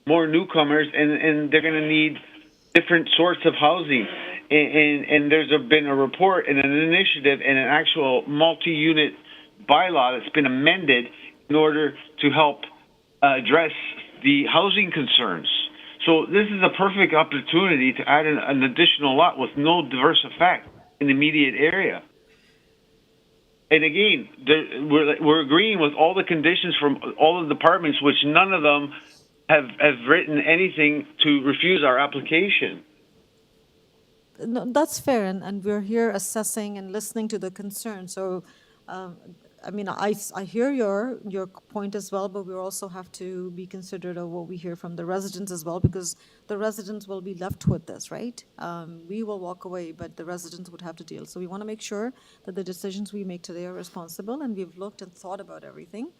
more newcomers, and they're going to need different sorts of housing. And there's been a report and an initiative and an actual multi-unit bylaw that's been amended in order to help address the housing concerns. So this is a perfect opportunity to add an additional lot with no diverse effect in the immediate area. And again, we're agreeing with all the conditions from all the departments, which none of them have written anything to refuse our application. No, that's fair, and we're here assessing and listening to the concern. So, I mean, I hear your point as well, but we also have to be considerate of what we hear from the residents as well, because the residents will be left with this, right? We will walk away, but the residents would have to deal. So we want to make sure that the decisions we make today are responsible, and we've looked and thought about everything.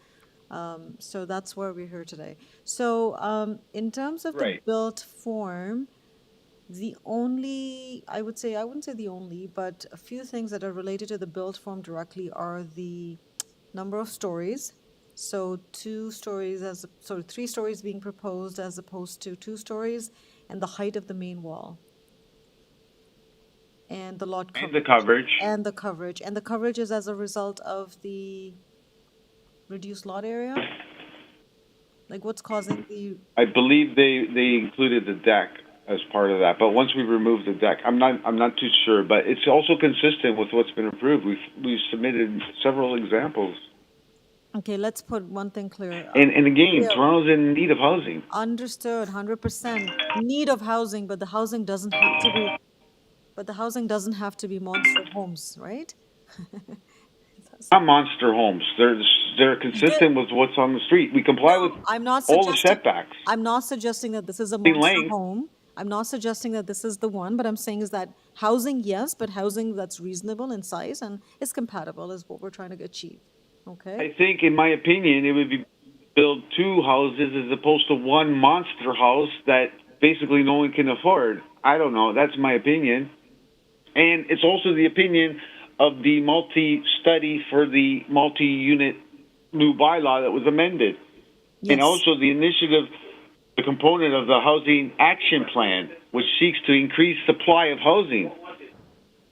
So that's where we're here today. So in terms of the built form, the only, I wouldn't say the only, but a few things that are related to the build form directly are the number of stories. So 3 stories being proposed as opposed to 2 stories, and the height of the main wall. And the lot coverage. And the coverage. And the coverage. And the coverage is as a result of the reduced lot area? Like what's causing the... I believe they included the deck as part of that, but once we remove the deck, I'm not too sure, but it's also consistent with what's been approved. We've submitted several examples. Okay, let's put one thing clear. And again, Toronto's in need of housing. Understood, 100% need of housing, but the housing doesn't have to be. But the housing doesn't have to be monster homes, right? Not monster homes. They're consistent with what's on the street. We comply with all the setbacks. I'm not suggesting that this is a monster home. I'm not suggesting that this is the one, but I'm saying is that housing, yes, but housing that's reasonable in size and is compatible is what we're trying to achieve. Okay. I think, in my opinion, it would be build 2 houses as opposed to one monster house that basically no one can afford. I don't know. That's my opinion. And it's also the opinion of the multi-study for the multi-unit new bylaw that was amended. Yes. And also the initiative, the component of the Housing Action Plan, which seeks to increase supply of housing.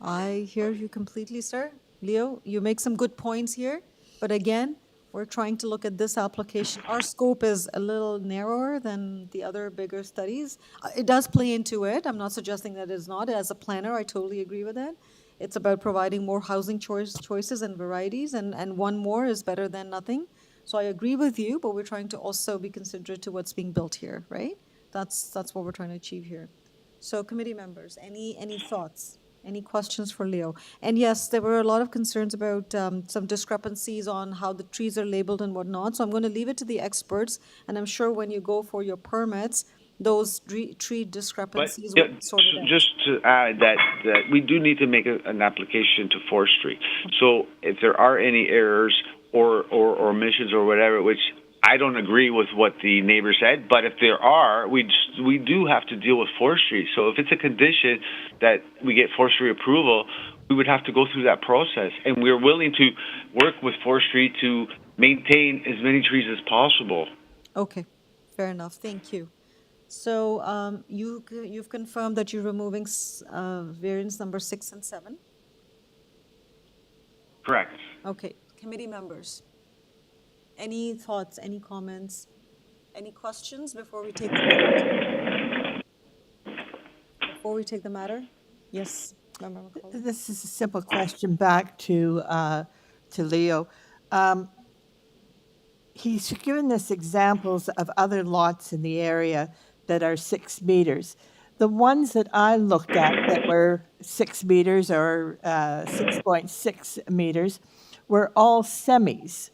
I hear you completely, sir. Leo, you make some good points here, but again, we're trying to look at this application. Our scope is a little narrower than the other bigger studies. It does play into it. I'm not suggesting that it's not. As a planner, I totally agree with that. It's about providing more housing choices and varieties, and one more is better than nothing. So I agree with you, but we're trying to also be considerate to what's being built here, right? That's what we're trying to achieve here. So committee members, any thoughts? Any questions for Leo? And yes, there were a lot of concerns about some discrepancies on how the trees are labeled and whatnot. So I'm going to leave it to the experts, and I'm sure when you go for your permits, those tree But discrepancies yeah, will be sorted out. just to add that we do need to make an application to forestry. So if there are any errors or omissions or whatever, which I don't agree with what the neighbor said, but if there are, we do have to deal with forestry. So if it's a condition that we get forestry approval, we would have to go through that process, and we're willing to work with forestry to maintain as many trees as possible. Okay, fair enough. Thank you. So you've confirmed that you're removing variance number 6 and 7. Correct. Okay, committee members. Any thoughts, any comments, any questions before we take the matter? Before we take the matter? Yes, Member McCollum. This is a simple question back to Leo. He's given us examples of other lots in the area that are 6 meters. The ones that I looked at that were 6 meters or 6.6 meters were all semis.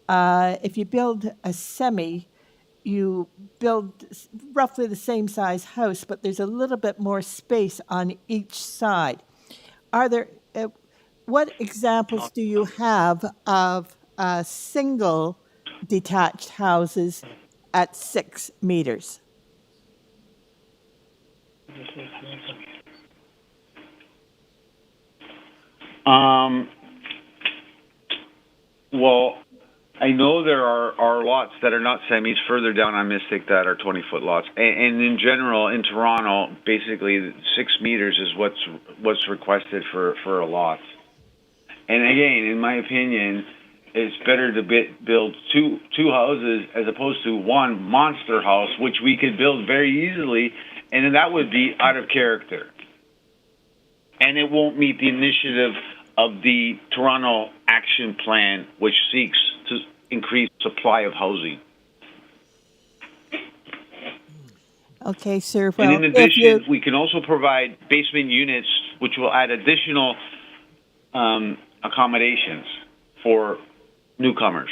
If you build a semi, you build roughly the same size house, but there's a little bit more space on each side. Are there, what examples do you have of single detached houses at 6 meters? Well, I know there are lots that are not semis further down on Mystic that are 20-foot lots, and in general in Toronto, basically 6 meters is what's requested for a lot. And again, in my opinion, it's better to build two houses as opposed to one monster house, which we could build very easily, and then that would be out of character, and it won't meet the initiative of the Toronto Action Plan, which seeks to increase supply of housing. Okay, sir. Well, And in addition, we can also provide basement units, which will add additional accommodations for newcomers.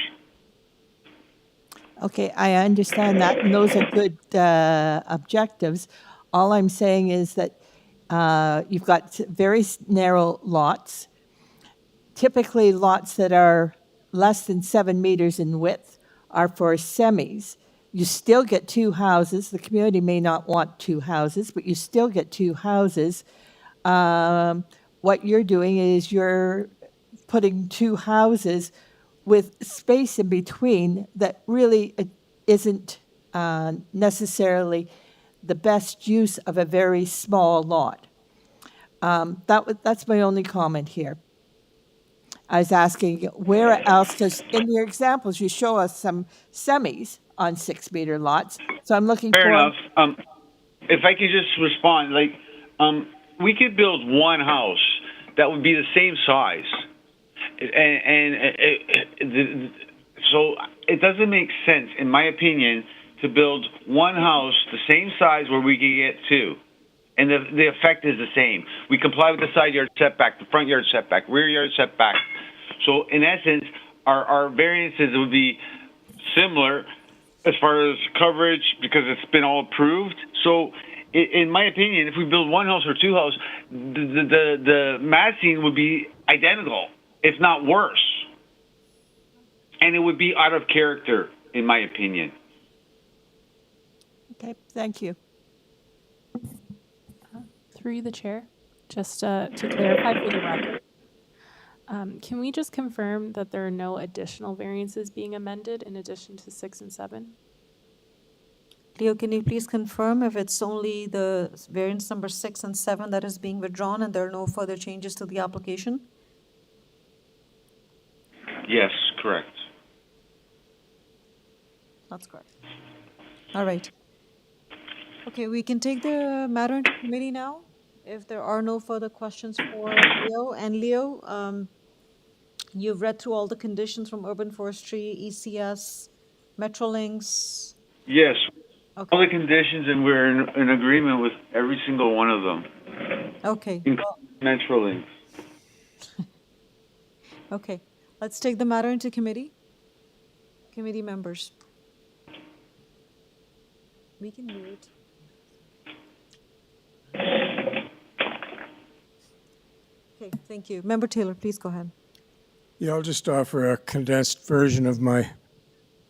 Okay, I understand that, and those are good objectives. All I'm saying is that you've got very narrow lots. Typically, lots that are less than 7 meters in width are for semis. You still get 2 houses. The community may not want 2 houses, but you still get 2 houses. What you're doing is you're putting 2 houses with space in between that really isn't necessarily the best use of a very small lot. That's my only comment here. I was asking where else, because in your examples, you show us some semis on 6 meter lots. So I'm looking Fair for. enough. If I could just respond, we could build one house that would be the same size. So it doesn't make sense, in my opinion, to build one house the same size where we can get 2. And the effect is the same. We comply with the side yard setback, the front yard setback, rear yard setback. So in essence, our variances would be similar as far as coverage because it's been all approved. So in my opinion, if we build one house or 2 houses, the massing would be identical, if not worse. And it would be out of character, in my opinion. Okay, thank you. Through the chair, just to clarify for the record, can we just confirm that there are no additional variances being amended in addition to 6 and 7? Leo, can you please confirm if it's only the variance number 6 and 7 that is being withdrawn and there are no further changes to the application? Yes, correct. That's correct. All right. Okay, we can take the matter into committee now. If there are no further questions for Leo. And Leo, you've read through all the conditions from urban forestry, ECS, Metrolinx. Yes, all Okay, the conditions, and we're in agreement with every single one of them, okay, including well, Metrolink. okay. Let's take the matter into committee. Committee members. We can wait. Okay, thank you. Member Taylor, please go ahead. Yeah, I'll just offer a condensed version of my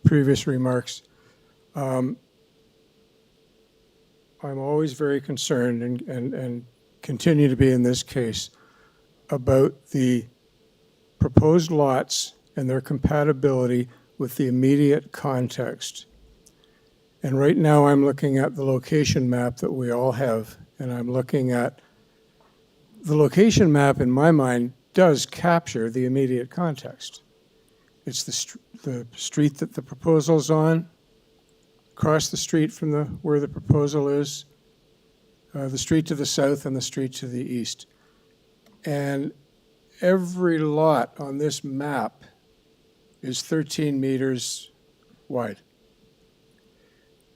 previous remarks. I'm always very concerned and continue to be in this case about the proposed lots and their compatibility with the immediate context. And right now I'm looking at the location map that we all have, and I'm looking at the location map in my mind does capture the immediate context. It's the street that the proposal's on, across the street from where the proposal is, the street to the south and the street to the east. And every lot on this map is 13 meters wide.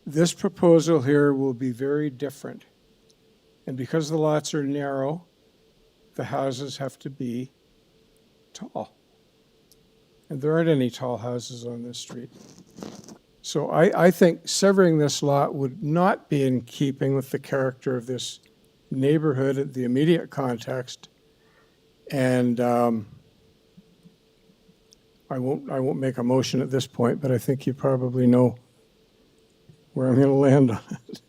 This proposal here will be very different. And because the lots are narrow, the houses have to be tall. And there aren't any tall houses on this street. So I think severing this lot would not be in keeping with the character of this neighborhood, the immediate context. And I won't make a motion at this point, but I think you probably know where I'm going to land on it.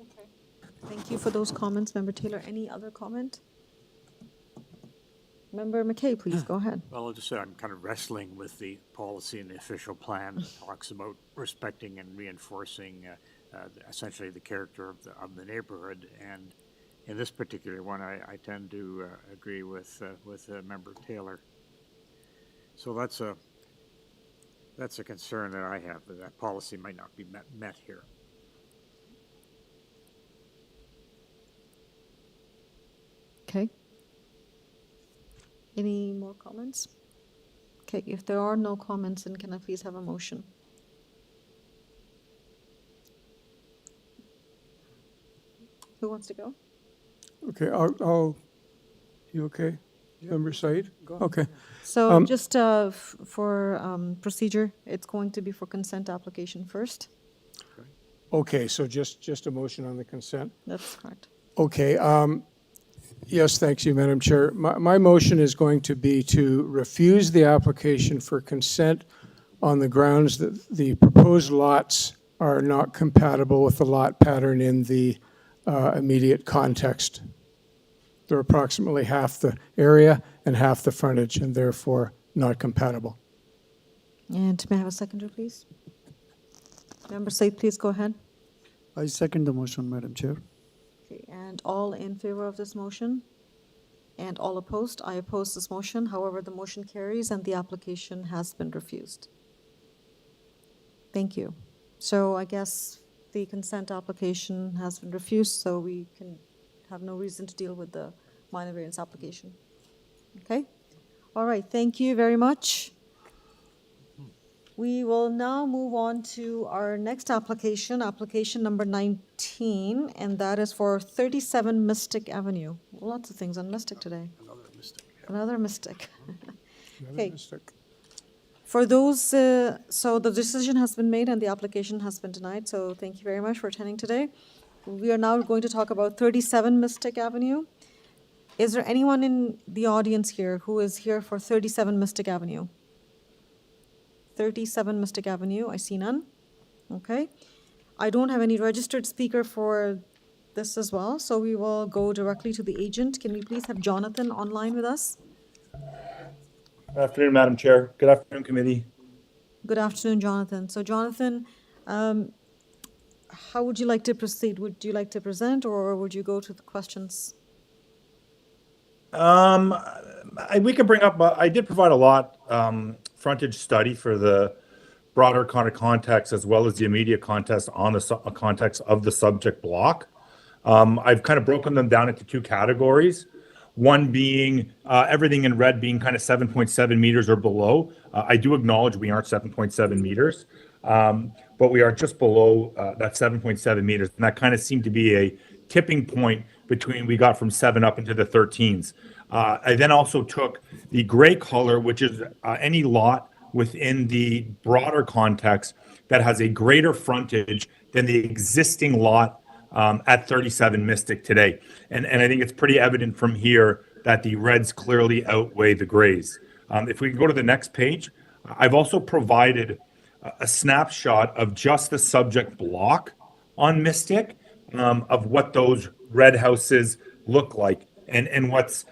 Okay. Thank you for those comments, Member Taylor. Any other comment? Member McKay, please go ahead. Well, I'll just say I'm kind of wrestling with the policy and the official plan that talks about respecting and reinforcing essentially the character of the neighborhood. And in this particular one, I tend to agree with Member Taylor. So that's a concern that I have, that policy might not be met here. Okay. Any more comments? Okay, if there are no comments, then can I please have a motion? Who wants to go? Okay, you okay? Member Said? Okay. So just for procedure, it's going to be for consent application first. Okay, so just a motion on the consent? That's correct. Okay, yes, thanks you, Madam Chair. My motion is going to be to refuse the application for consent on the grounds that the proposed lots are not compatible with the lot pattern in the immediate context. They're approximately half the area and half the frontage, and therefore not compatible. And may I have a seconder, please? Member Said, please go ahead. I second the motion, Madam Chair. Okay, and all in favor of this motion? And all opposed? I oppose this motion. However, the motion carries and the application has been refused. Thank you. So I guess the consent application has been refused, so we can have no reason to deal with the minor variance application. Okay? All right, thank you very much. We will now move on to our next application, application number 19, and that is for 37 Mystic Avenue. Lots of things on Mystic today. Another Mystic. Okay. For those, so the decision has been made and the application has been denied, so thank you very much for attending today. We are now going to talk about 37 Mystic Avenue. Is there anyone in the audience here who is here for 37 Mystic Avenue? 37 Mystic Avenue, I see none. Okay. I don't have any registered speaker for this as well, so we will go directly to the agent. Can we please have Jonathan online with us? Good afternoon, Madam Chair. Good afternoon, committee. Good afternoon, Jonathan. So Jonathan, how would you like to proceed? Would you like to present or would you go to the questions? I We could bring up, I did provide a lot frontage study for the broader kind of context as well as the immediate context on the context of the subject block. I've kind of broken them down into two categories. One being everything in red being kind of 7.7 meters or below. I do acknowledge we aren't 7.7 meters, but we are just below that 7.7 meters. And that kind of seemed to be a tipping point between we got from 7 up into the 13s. I then also took the gray color, which is any lot within the broader context that has a greater frontage than the existing lot at 37 Mystic today. And I think it's pretty evident from here that the reds clearly outweigh the grays. If we can go to the next page, I've also provided a snapshot of just the subject block on Mystic of what those red houses look like. And what's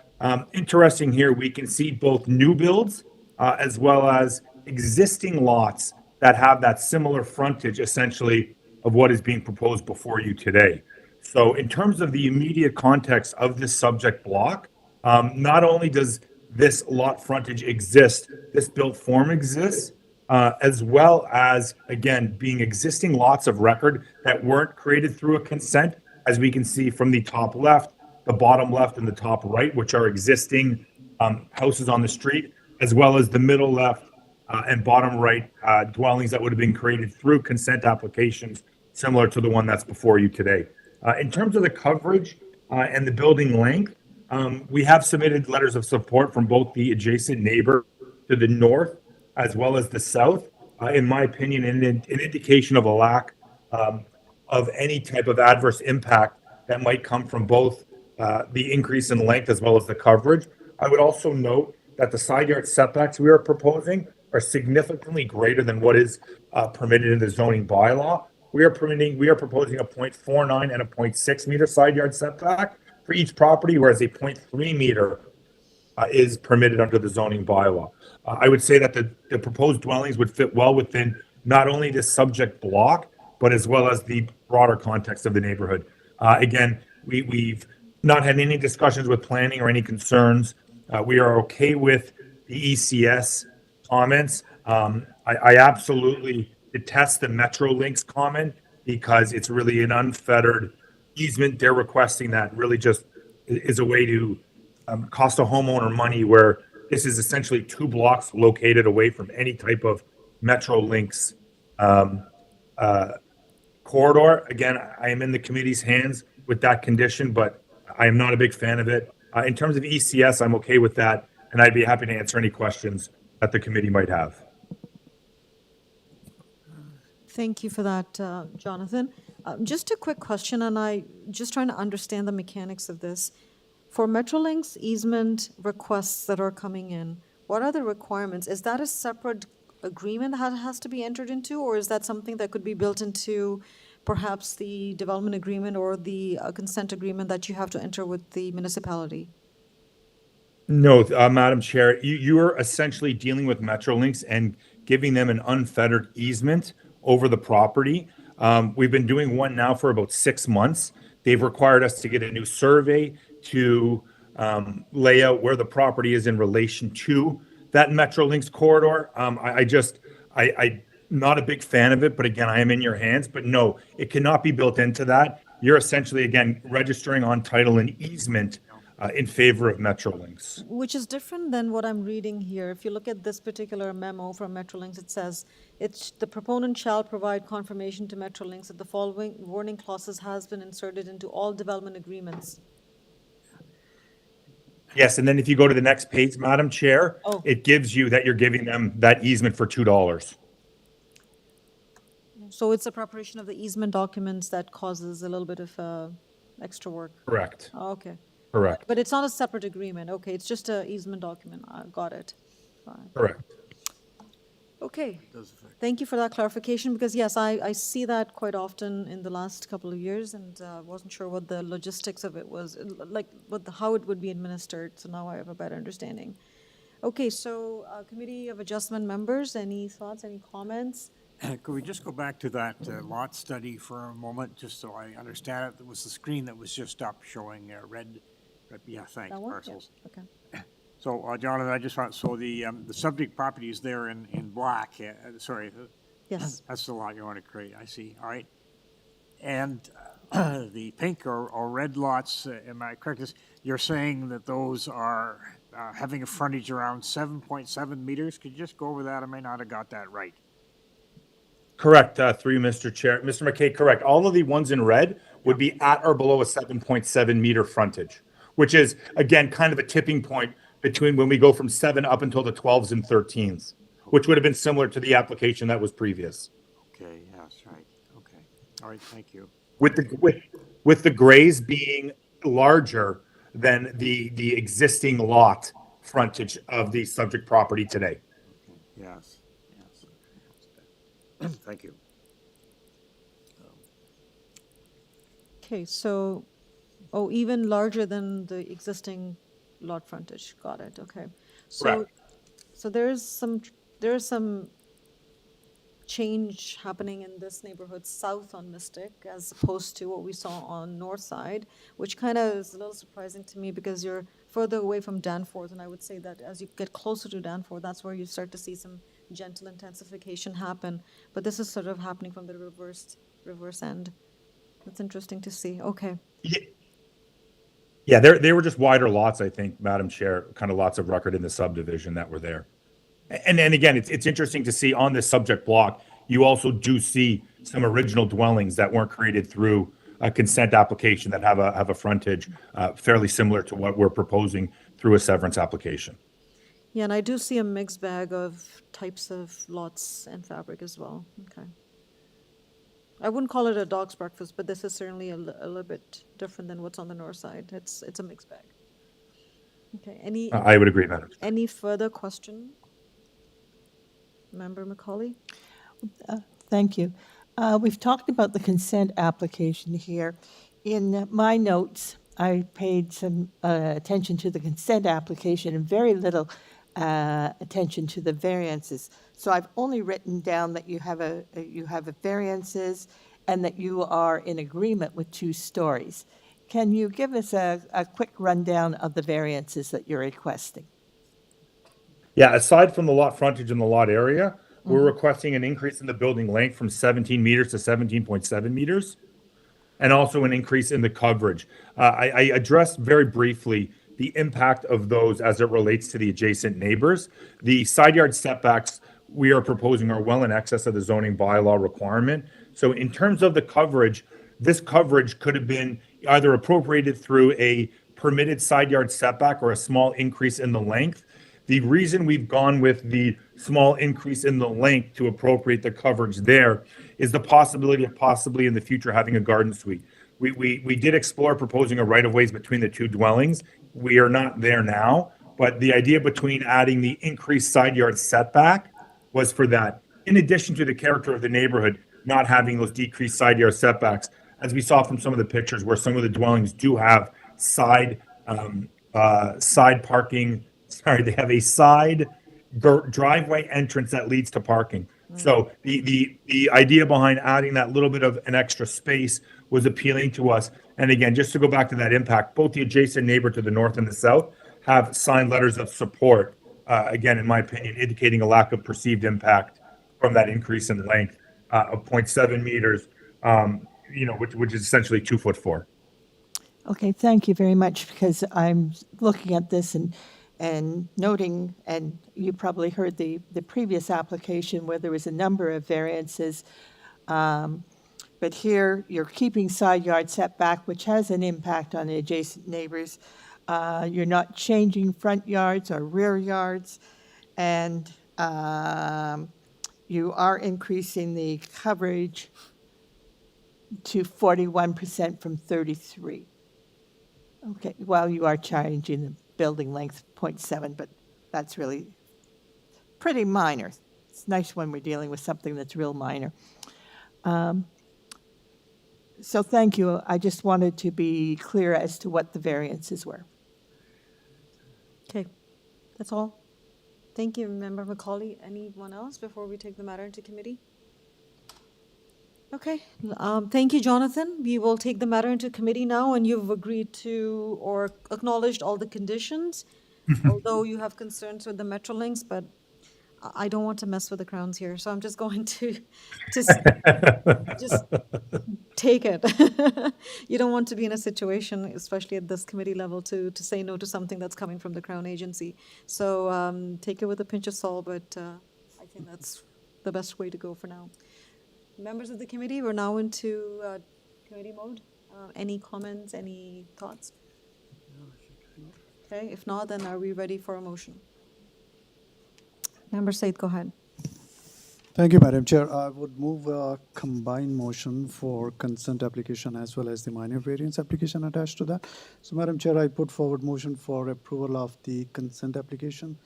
interesting here, we can see both new builds as well as existing lots that have that similar frontage essentially of what is being proposed before you today. So in terms of the immediate context of this subject block, not only does this lot frontage exist, this built form exists, as well as, again, being existing lots of record that weren't created through a consent, as we can see from the top left, the bottom left, and the top right, which are existing houses on the street, as well as the middle left and bottom right dwellings that would have been created through consent applications, similar to the one that's before you today. In terms of the coverage and the building length, we have submitted letters of support from both the adjacent neighbor to the north as well as the south. In my opinion, an indication of a lack of any type of adverse impact that might come from both the increase in length as well as the coverage. I would also note that the side yard setbacks we are proposing are significantly greater than what is permitted in the zoning bylaw. We are proposing a 0.49 and a 0.6 meter side yard setback for each property, whereas a 0.3 meter is permitted under the zoning bylaw. I would say that the proposed dwellings would fit well within not only the subject block, but as well as the broader context of the neighborhood. Again, we've not had any discussions with planning or any concerns. We are okay with the ECS comments. I absolutely detest the Metrolinx comment because it's really an unfettered easement. They're requesting that really just is a way to cost a homeowner money, where this is essentially 2 blocks located away from any type of Metrolinx corridor. Again, I am in the committee's hands with that condition, but I am not a big fan of it. In terms of ECS, I'm okay with that, and I'd be happy to answer any questions that the committee might have. Thank you for that, Jonathan. Just a quick question, and I just trying to understand the mechanics of this. For Metrolinx easement requests that are coming in, what are the requirements? Is that a separate agreement that has to be entered into, or is that something that could be built into perhaps the development agreement or the consent agreement that you have to enter with the municipality? No, Madam Chair, you are essentially dealing with Metrolinx and giving them an unfettered easement over the property. We've been doing one now for about 6 months. They've required us to get a new survey to lay out where the property is in relation to that Metrolinx corridor. I'm not a big fan of it, but again, I am in your hands. But no, it cannot be built into that. You're essentially, again, registering on title and easement in favor of Metrolinx. Which is different than what I'm reading here. If you look at this particular memo from Metrolinx, it says, the proponent shall provide confirmation to Metrolinx that the following warning clauses has been inserted into all development agreements. Yes, and then if you go to the next page, Madam Chair, Oh. it gives you that you're giving them that easement for $2. So it's the preparation of the easement documents that causes a little bit of extra work. Correct. Oh, okay. Correct. But it's not a separate agreement. Okay, it's just an easement document. Got it. Fine. Correct. Okay. Thank you for that clarification, because yes, I see that quite often in the last couple of years, and wasn't sure what the logistics of it was, like how it would be administered. So now I have a better understanding. Okay, so Committee of Adjustment members, any thoughts, any comments? Could we just go back to that lot study for a moment, just so I understand it? It was the screen that was just up showing red, yeah, thanks, That one? parcels. Yeah. Okay. So, Jonathan, I just want, so the subject property is there in black, sorry. Yes. That's the lot you want to create, I see, all right. And the pink or red lots, am I correct? You're saying that those are having a frontage around 7.7 meters? Could you just go over that? I may not have got that right. Correct, through you, Mr. Chair. Mr. McKay, correct. All of the ones in red would be at or below a 7.7 meter frontage, which is, again, kind of a tipping point between when we go from 7 up until the 12s and 13s, which would have been similar to the application that was previous. Okay, yes, right, okay. All right, thank you. With the grays being larger than the existing lot frontage of the subject property today. Okay, yes, yes. Thank you. Okay, so, oh, even larger than the existing lot frontage. Got it, okay. So, Correct. so there's some change happening in this neighborhood south on Mystic as opposed to what we saw on North Side, which kind of is a little surprising to me because you're further away from Danforth, and I would say that as you get closer to Danforth, that's where you start to see some gentle intensification happen. But this is sort of happening from the reverse end. That's interesting to see. Okay. Yeah, they were just wider lots, I think, Madam Chair, kind of lots of record in the subdivision that were there. And again, it's interesting to see on this subject block, you also do see some original dwellings that weren't created through a consent application that have a frontage fairly similar to what we're proposing through a severance application. Yeah, and I do see a mixed bag of types of lots and fabric as well. Okay. I wouldn't call it a dog's breakfast, but this is certainly a little bit different than what's on the north side. It's a mixed bag. Okay, I would agree, Madam Chair. any further question? Member Macaulay? Thank you. We've talked about the consent application here. In my notes, I paid some attention to the consent application and very little attention to the variances. So I've only written down that you have a variances and that you are in agreement with 2 stories. Can you give us a quick rundown of the variances that you're requesting? Yeah, aside from the lot frontage and the lot area, we're requesting an increase in the building length from 17 meters to 17.7 meters, and also an increase in the coverage. I addressed very briefly the impact of those as it relates to the adjacent neighbors. The side yard setbacks we are proposing are well in excess of the zoning bylaw requirement. So in terms of the coverage, this coverage could have been either appropriated through a permitted side yard setback or a small increase in the length. The reason we've gone with the small increase in the length to appropriate the coverage there is the possibility of possibly in the future having a garden suite. We did explore proposing a right of ways between the 2 dwellings. We are not there now, but the idea between adding the increased side yard setback was for that. In addition to the character of the neighborhood not having those decreased side yard setbacks, as we saw from some of the pictures where some of the dwellings do have side parking. Sorry, they have a side driveway entrance that leads to parking. So the idea behind adding that little bit of an extra space was appealing to us. And again, just to go back to that impact, both the adjacent neighbor to the north and the south have signed letters of support, again, in my opinion, indicating a lack of perceived impact from that increase in length of 0.7 meters, which is essentially 2'4". Okay, thank you very much, because I'm looking at this and noting, and you probably heard the previous application where there was a number of variances. But here, you're keeping side yard setback, which has an impact on the adjacent neighbors. You're not changing front yards or rear yards. And you are increasing the coverage to 41% from 33%. Okay, well, you are changing the building length 0.7, but that's really pretty minor. It's nice when we're dealing with something that's real minor. So thank you. I just wanted to be clear as to what the variances were. Okay, that's all. Thank you, Member Macaulay. Anyone else before we take the matter into committee? Okay, thank you, Jonathan. We will take the matter into committee now, and you've agreed to or acknowledged all the conditions. although you have concerns with the Metrolinx, but I don't want to mess with the crowns here, so I'm just going to just take it. You don't want to be in a situation, especially at this committee level, to say no to something that's coming from the Crown Agency. So take it with a pinch of salt, but I think that's the best way to go for now. Members of the committee, we're now into committee mode. Any comments, any thoughts? Okay, if not, then are we ready for a motion? Member Said, go ahead. Thank you, Madam Chair. I would move a combined motion for consent application as well as the minor variance application attached to that. So, Madam Chair, I put forward motion for approval of the consent application,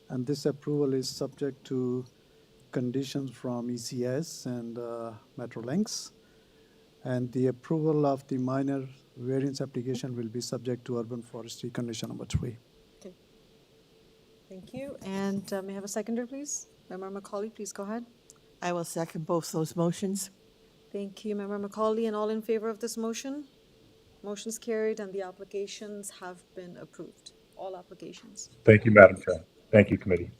and this approval is subject to conditions from ECS and Metrolinx, and the approval of the minor variance application will be subject to urban forestry condition number 3. Okay. Thank you. And may I have a seconder, please? Member Macaulay, please go ahead. I will second both those motions. Thank you, Member Macaulay. And all in favor of this motion? Motion's carried and the applications have been approved. All applications. Thank you, Madam Chair. Thank you, committee.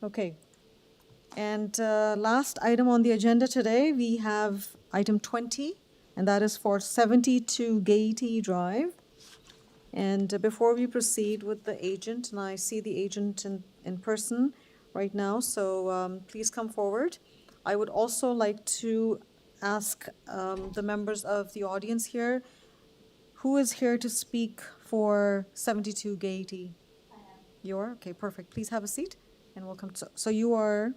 Okay. And last item on the agenda today, we have item 20, and that is for 72 Gaiety Drive. And before we proceed with the agent, and I see the agent in person right now, so please come forward. I would also like to ask the members of the audience here, who is here to speak for 72 Gaiety? I am. You are? Okay, perfect. Please have a seat, and welcome. So you are?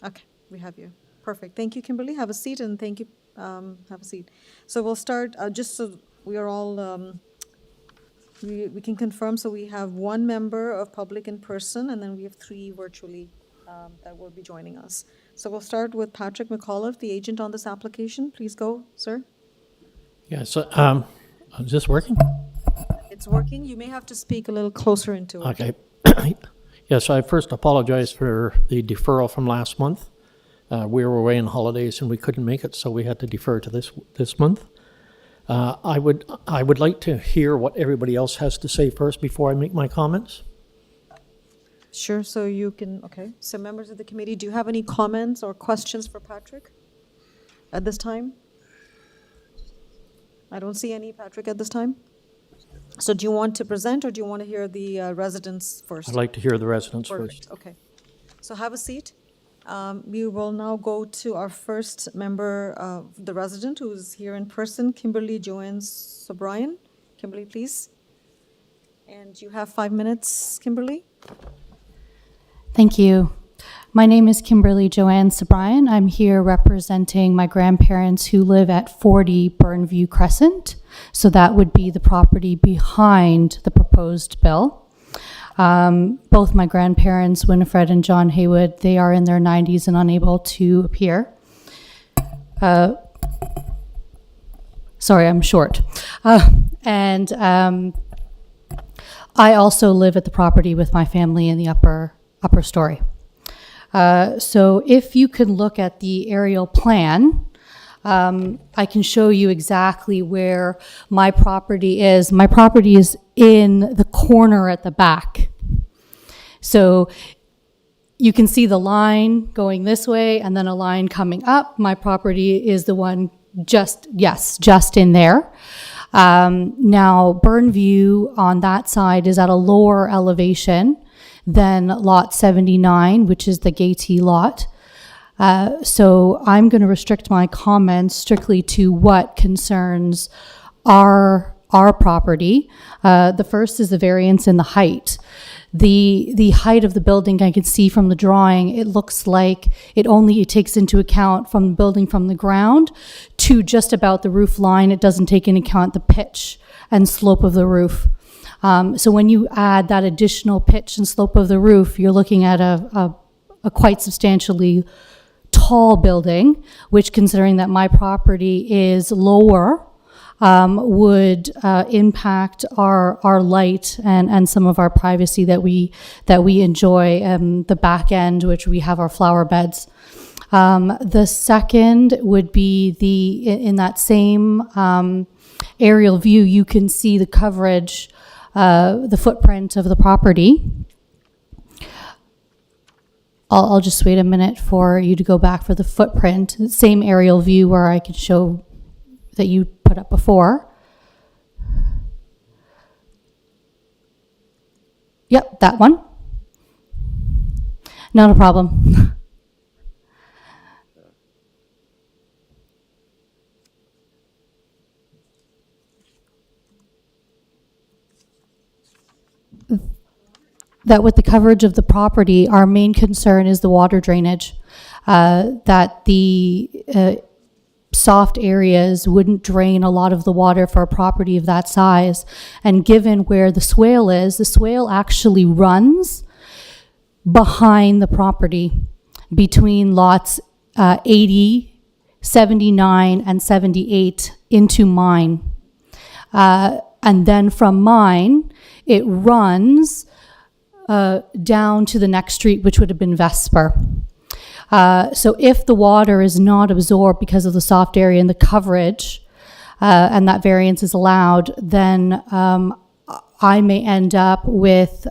Okay, we have you. Perfect. Thank you, Kimberly. Have a seat, and thank you. Have a seat. So we'll start, just so we are all, we can confirm, so we have one member of public in person, and then we have 3 virtually that will be joining us. So we'll start with Patrick McAuliffe, the agent on this application. Please go, sir. Yeah, so is this working? It's working. You may have to speak a little closer into it. Okay. Yes, I first apologize for the deferral from last month. We were away on holidays and we couldn't make it, so we had to defer to this month. I would like to hear what everybody else has to say first before I make my comments. Sure, so you can, okay. So members of the committee, do you have any comments or questions for Patrick at this time? I don't see any, Patrick, at this time. So do you want to present, or do you want to hear the residents first? I'd like to hear the residents Perfect. first. Okay. So have a seat. We will now go to our first member, the resident who's here in person, Kimberly Joanne Sobrian. Kimberly, please. And you have 5 minutes, Kimberly. Thank you. My name is Kimberly Joanne Sobrian. I'm here representing my grandparents who live at 40 Burnview Crescent. So that would be the property behind the proposed bill. Both my grandparents, Winifred and John Haywood, they are in their 90s and unable to appear. Sorry, I'm short. And I also live at the property with my family in the upper story. So if you can look at the aerial plan, I can show you exactly where my property is. My property is in the corner at the back. So you can see the line going this way and then a line coming up. My property is the one just in there. Now, Burnview on that side is at a lower elevation than lot 79, which is the Gaiety lot. So I'm going to restrict my comments strictly to what concerns our property. The first is the variance in the height. The height of the building, I can see from the drawing, it looks like it takes into account from the building from the ground to just about the roof line. It doesn't take into account the pitch and slope of the roof. So when you add that additional pitch and slope of the roof, you're looking at a quite substantially tall building, which, considering that my property is lower, would impact our light and some of our privacy that we enjoy. The back end, which we have our flower beds. The second would be in that same aerial view, you can see the coverage, the footprint of the property. I'll just wait a minute for you to go back for the footprint. Same aerial view where I could show that you put up before. Yep, that one. Not a problem. That with the coverage of the property, our main concern is the water drainage. That the soft areas wouldn't drain a lot of the water for a property of that size. And given where the swale is, the swale actually runs behind the property between lots 80, 79, and 78 into mine. And then from mine, it runs down to the next street, which would have been Vesper. So if the water is not absorbed because of the soft area and the coverage, and that variance is allowed, then I may end up with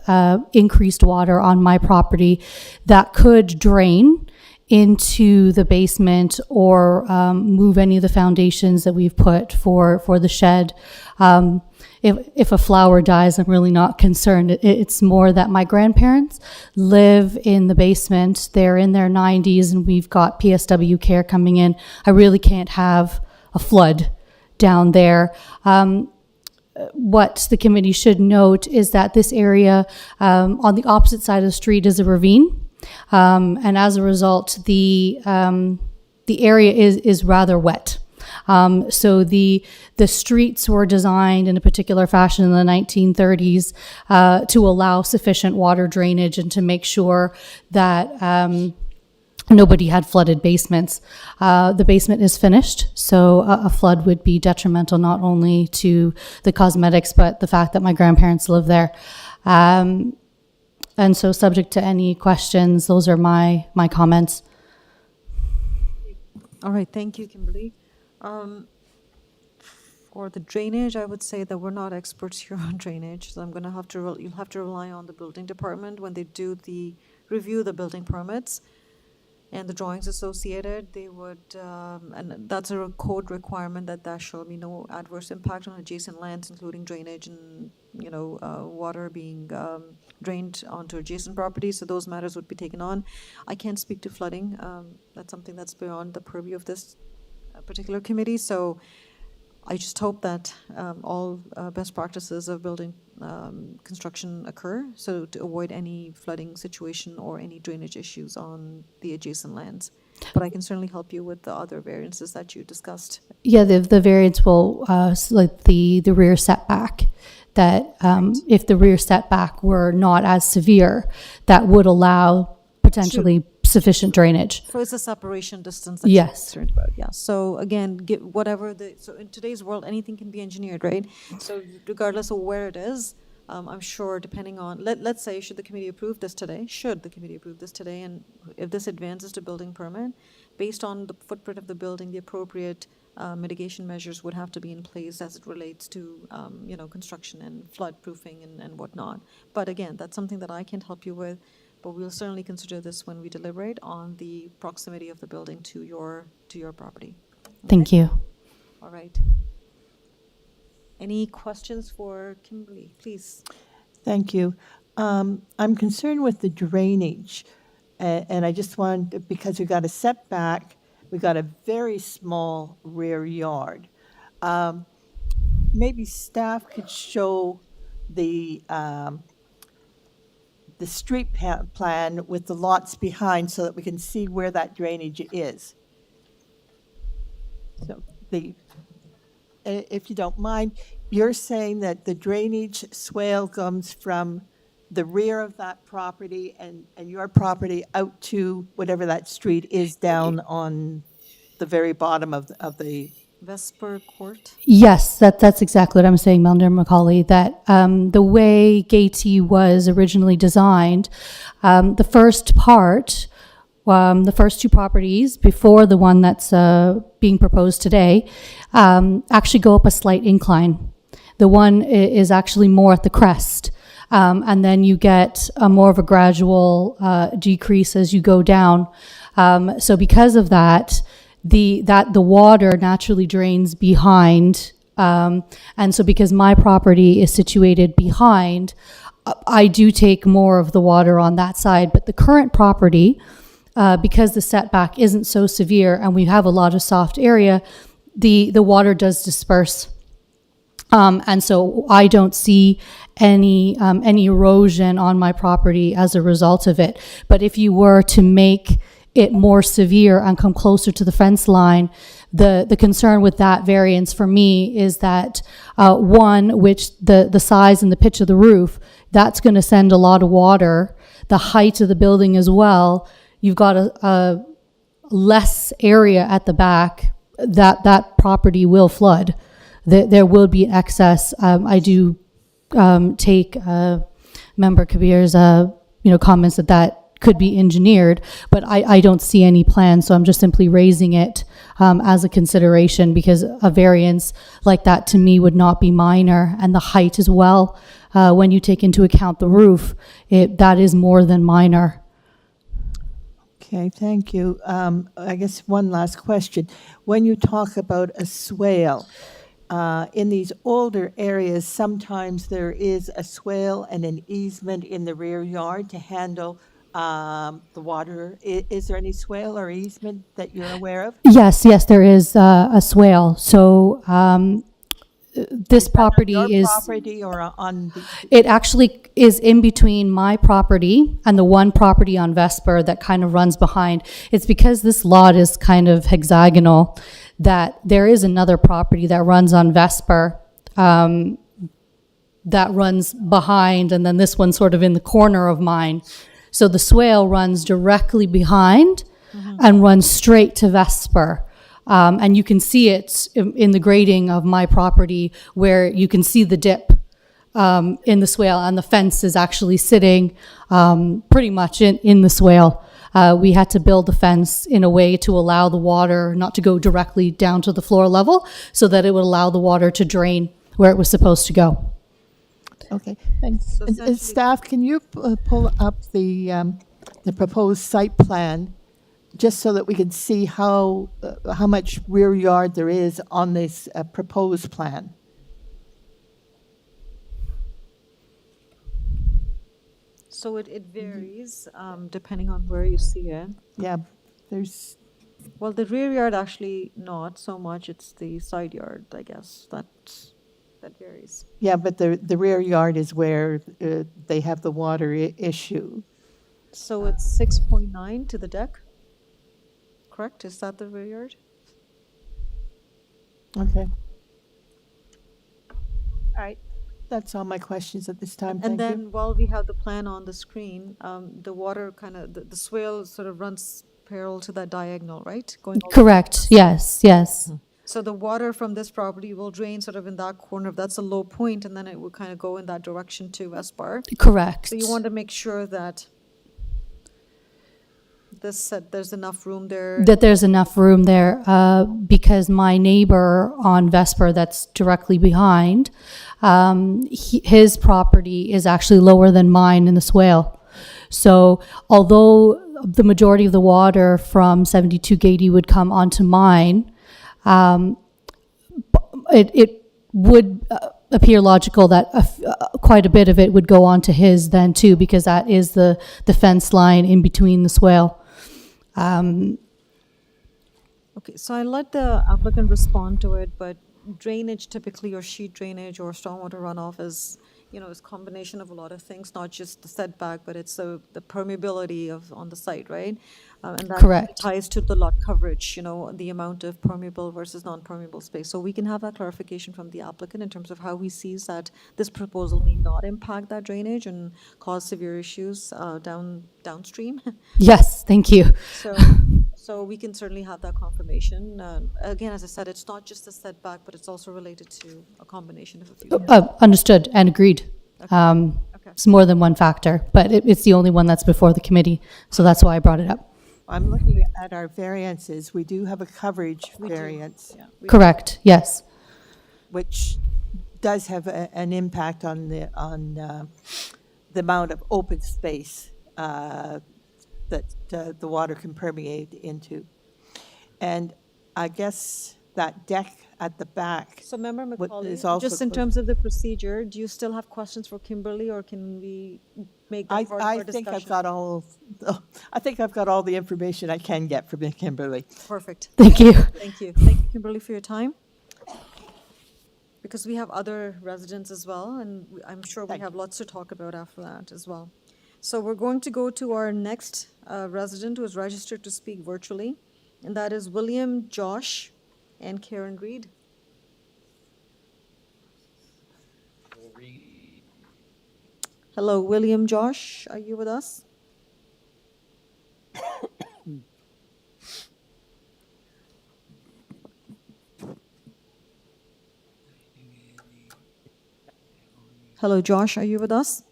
increased water on my property that could drain into the basement or move any of the foundations that we've put for the shed. If a flower dies, I'm really not concerned. It's more that my grandparents live in the basement. They're in their 90s, and we've got PSW care coming in. I really can't have a flood down there. What the committee should note is that this area on the opposite side of the street is a ravine. And as a result, the area is rather wet. So the streets were designed in a particular fashion in the 1930s to allow sufficient water drainage and to make sure that nobody had flooded basements. The basement is finished, so a flood would be detrimental not only to the cosmetics, but the fact that my grandparents live there. And so subject to any questions, those are my comments. All right, thank you, Kimberly. For the drainage, I would say that we're not experts here on drainage, so I'm going to have to, you'll have to rely on the building department when they do the review the building permits and the drawings associated. They would, and that's a code requirement that there shall be no adverse impact on adjacent lands, including drainage and, water being drained onto adjacent properties. So those matters would be taken on. I can't speak to flooding. That's something that's beyond the purview of this particular committee. So I just hope that all best practices of building construction occur, so to avoid any flooding situation or any drainage issues on the adjacent lands. But I can certainly help you with the other variances that you discussed. Yeah, the variance will, like the rear setback, that if the rear setback were not as severe, that would allow potentially sufficient drainage. So it's a separation distance that Yes. you're concerned about. Yeah. So again, so in today's world, anything can be engineered, right? So regardless of where it is, I'm sure depending on, let's say, should the committee approve this today, and if this advances to building permit, based on the footprint of the building, the appropriate mitigation measures would have to be in place as it relates to, construction and flood proofing and whatnot. But again, that's something that I can't help you with. But we'll certainly consider this when we deliberate on the proximity of the building to your property. Thank you. All right. Any questions for Kimberly, please? Thank you. I'm concerned with the drainage, and I just wanted, because we've got a setback, we've got a very small rear yard. Maybe staff could show the street plan with the lots behind so that we can see where that drainage is. So if you don't mind, you're saying that the drainage swale comes from the rear of that property and your property out to whatever that street is down on the very bottom of the Vesper Court? Yes, that's exactly what I'm saying, Melnder Macaulay, that the way Gatey was originally designed, the first part the first two properties before the one that's being proposed today actually go up a slight incline. The one is actually more at the crest. And then you get a more of a gradual decrease as you go down. So because of that, the water naturally drains behind. And so because my property is situated behind, I do take more of the water on that side. But the current property, because the setback isn't so severe and we have a lot of soft area, the water does disperse. And so I don't see any erosion on my property as a result of it. But if you were to make it more severe and come closer to the fence line, the concern with that variance for me is that one, which the size and the pitch of the roof, that's going to send a lot of water. The height of the building as well. You've got a less area at the back that property will flood. There will be excess. I do take Member Kabir's comments that could be engineered, but I don't see any plan, so I'm just simply raising it as a consideration, because a variance like that to me would not be minor, and the height as well. When you take into account the roof, that is more than minor. Okay, thank you. I guess one last question. When you talk about a swale, in these older areas, sometimes there is a swale and an easement in the rear yard to handle the water. Is there any swale or easement that you're aware of? Yes, there is a swale. So this property Your is... property or on the... It actually is in between my property and the one property on Vesper that kind of runs behind. It's because this lot is kind of hexagonal that there is another property that runs on Vesper that runs behind, and then this one's sort of in the corner of mine. So the swale runs directly behind and runs straight to Vesper. And you can see it in the grading of my property, where you can see the dip in the swale, and the fence is actually sitting pretty much in the swale. We had to build the fence in a way to allow the water not to go directly down to the floor level, so that it would allow the water to drain where it was supposed to go. Okay, thanks. And staff, can you pull up the proposed site plan, just so that we can see how much rear yard there is on this proposed plan? So it varies depending on where you see it. Yeah, there's... Well, the rear yard actually not so much. It's the side yard, I guess, that varies. Yeah, but the rear yard is where they have the water issue. So it's 6.9 to the deck? Correct? Is that the rear yard? Okay. All right. That's all my questions at this time. And Thank you. then while we have the plan on the screen, the water kind of, the swale sort of runs parallel to that diagonal, right? Going all the way Correct. Yes. So the water from this property will drain sort of in that corner. That's a low point, and then it will kind of go in that direction to Westbar. Correct. So you want to make sure that there's enough room there. That there's enough room there, because my neighbor on Vesper that's directly behind, his property is actually lower than mine in the swale. So although the majority of the water from 72 Gady would come onto mine, it would appear logical that quite a bit of it would go on to his then too, because that is the fence line in between the swale. Okay, so I let the applicant respond to it, but drainage typically, or sheet drainage or stormwater runoff is, is a combination of a lot of things, not just the setback, but it's the permeability on the site, right? And that Correct. ties to the lot coverage, the amount of permeable versus non-permeable space. So we can have that clarification from the applicant in terms of how he sees that this proposal may not impact that drainage and cause severe issues downstream. Yes, thank you. So we can certainly have that confirmation. Again, as I said, it's not just a setback, but it's also related to a combination of a few. Understood and agreed. Okay. It's more than one factor, but it's the only one that's before the committee, so that's why I brought it up. I'm looking at our variances. We do have a coverage We do. variance, Yeah. Correct, yes. which does have an impact on the amount of open space that the water can permeate into. And I guess that deck at the back. So Member Macaulay, is also just in close. terms of the procedure, do you still have questions for Kimberly, or can we make that part of our I think I've discussion? got I think I've got all the information I can get from Kimberly. Perfect. Thank you. Thank you. Thank you, Kimberly, for your time. Because we have other residents as well, and I'm sure we have lots to talk about after that as well. So we're going to go to our next resident who is registered to speak virtually, and that is William Josh and Karen Reed. Hello, William Josh, are you with us? Hello, Josh, are you with us?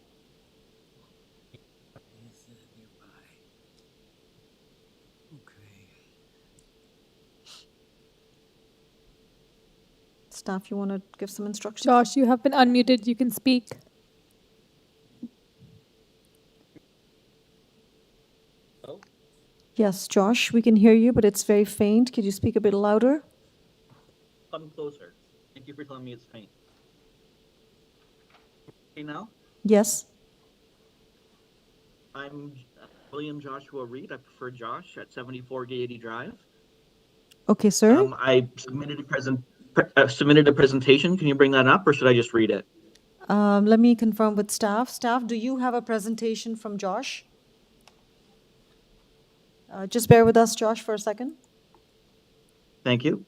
Staff, you want to give some instructions? Josh, you have been unmuted. You can speak. Yes, Josh, we can hear you, but it's very faint. Could you speak a bit louder? Come closer. Thank you for telling me it's faint. Okay, now? Yes. I'm William Joshua Reed. I prefer Josh at 74 Gaiety Drive. Okay, sir. I submitted a presentation. Can you bring that up, or should I just read it? Let me confirm with staff. Staff, do you have a presentation from Josh? Just bear with us, Josh, for a second. Thank you.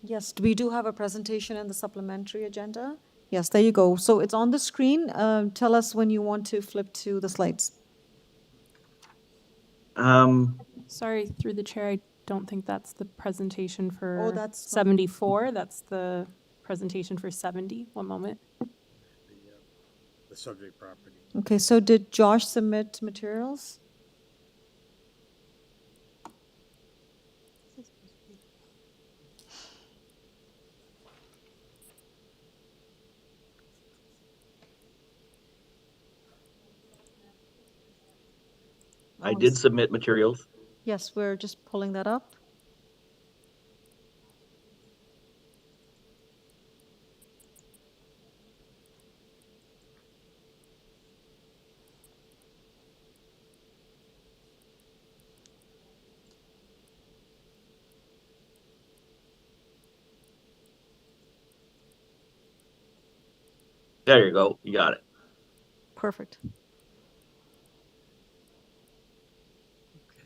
Yes, we do have a presentation in the supplementary agenda. Yes, there you go. So it's on the screen. Tell us when you want to flip to the slides. Sorry, through the chair, I don't think that's the presentation for that's 74. That's the presentation for 70. One moment. The subject property. Okay, so did Josh submit materials? I did submit materials. Yes, we're just pulling that up. There you go. You got it. Perfect.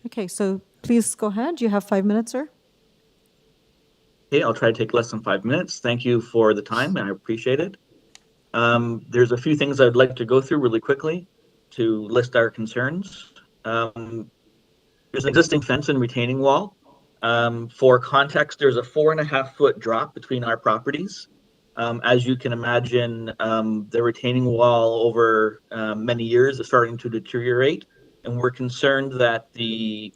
Okay, so please go ahead. You have 5 minutes, sir. Okay, I'll try to take less than 5 minutes. Thank you for the time, and I appreciate it. There's a few things I'd like to go through really quickly to list our concerns. There's an existing fence and retaining wall. For context, there's a 4.5-foot drop between our properties. As you can imagine, the retaining wall over many years is starting to deteriorate, and we're concerned that the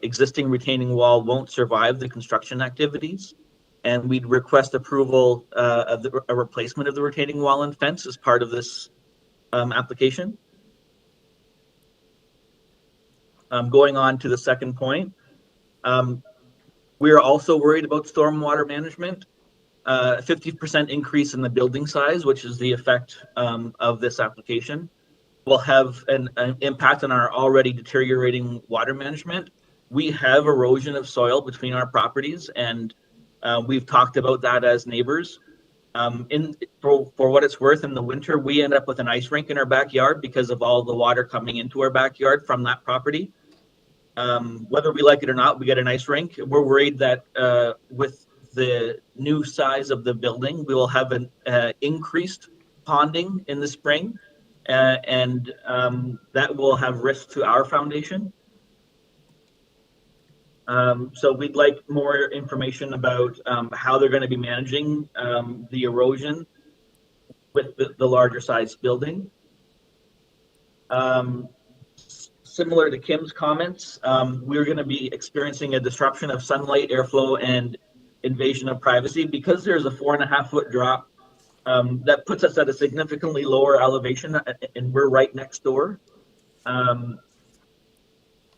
existing retaining wall won't survive the construction activities. And we'd request approval of a replacement of the retaining wall and fence as part of this application. Going on to the second point, we are also worried about stormwater management. 50% increase in the building size, which is the effect of this application, will have an impact on our already deteriorating water management. We have erosion of soil between our properties, and we've talked about that as neighbors. For what it's worth, in the winter, we end up with an ice rink in our backyard because of all the water coming into our backyard from that property. Whether we like it or not, we get an ice rink. We're worried that with the new size of the building, we will have an increased ponding in the spring, and that will have risk to our foundation. So we'd like more information about how they're going to be managing the erosion with the larger size building. similar to Kim's comments, we're going to be experiencing a disruption of sunlight, airflow, and invasion of privacy because there's a 4.5-foot drop. That puts us at a significantly lower elevation, and we're right next door.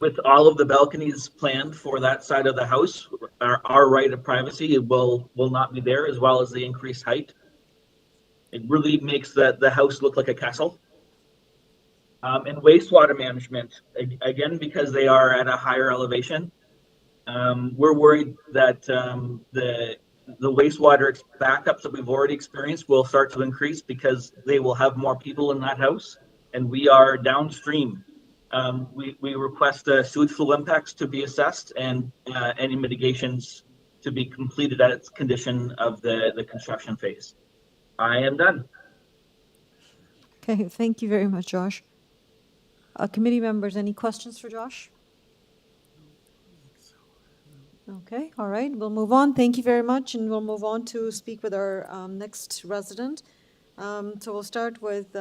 With all of the balconies planned for that side of the house, our right of privacy will not be there, as well as the increased height. It really makes the house look like a castle. And wastewater management, again, because they are at a higher elevation, we're worried that the wastewater backups that we've already experienced will start to increase because they will have more people in that house, and we are downstream. We request sewage flow impacts to be assessed and any mitigations to be completed at its condition of the construction phase. I am done. Okay, thank you very much, Josh. Committee members, any questions for Josh? Okay, all right, we'll move on. Thank you very much, and we'll move on to speak with our next resident. So we'll start with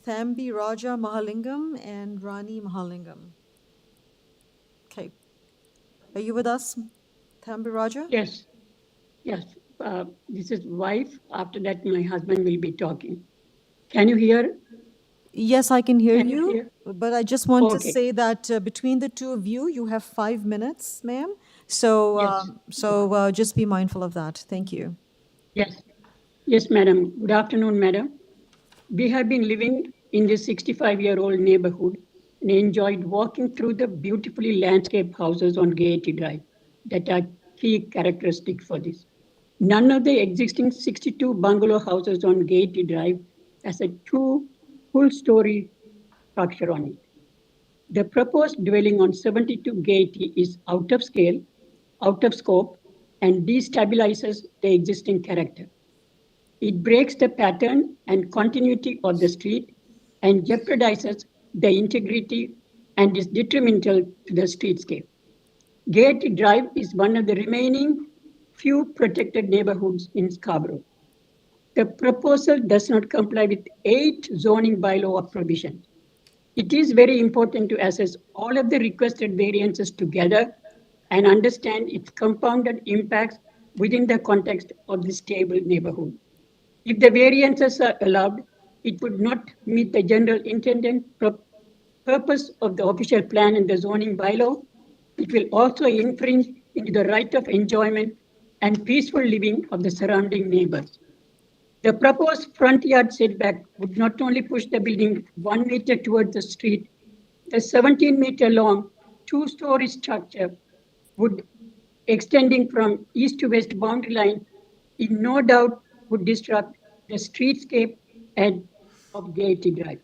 Thambi Raja Mahalingam and Rani Mahalingam. Okay, are you with us, Thambi Raja? Yes, yes. This is wife. After that, my husband will be talking. Can you hear? Yes, I can hear Can you you, hear? but I just want to Okay. say that between the two of you, you have 5 minutes, ma'am. So, Yes. just be mindful of that. Thank you. Yes. Yes, madam. Good afternoon, madam. We have been living in this 65-year-old neighborhood and enjoyed walking through the beautifully landscaped houses on Gaiety Drive that are key characteristics for this. None of the existing 62 bungalow houses on Gaiety Drive has a 2 full-story structure on it. The proposed dwelling on 72 Gaiety is out of scale, out of scope, and destabilizes the existing character. It breaks the pattern and continuity of the street and jeopardizes the integrity and is detrimental to the streetscape. Gaiety Drive is one of the remaining few protected neighborhoods in Scarborough. The proposal does not comply with 8 zoning bylaw provisions. It is very important to assess all of the requested variances together and understand its compounded impacts within the context of this stable neighborhood. If the variances are allowed, it would not meet the general intended purpose of the official plan and the zoning bylaw. It will also infringe into the right of enjoyment and peaceful living of the surrounding neighbors. The proposed front yard setback would not only push the building 1 meter towards the street, the 17-meter long 2-story structure would extending from east to west boundary line in no doubt would disrupt the streetscape and of Gaiety Drive.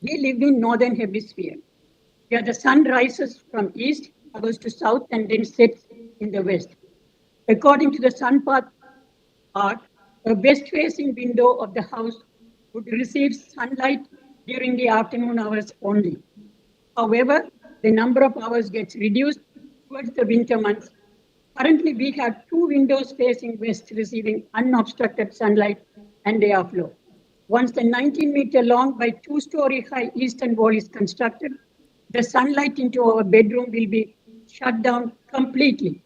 We live in northern hemisphere, where the sun rises from east, goes to south, and then sets in the west. According to the sun path art, a west-facing window of the house would receive sunlight during the afternoon hours only. However, the number of hours gets reduced towards the winter months. Currently, we have 2 windows facing west receiving unobstructed sunlight and airflow. Once the 19-meter long by 2-story high eastern wall is constructed, the sunlight into our bedroom will be shut down completely.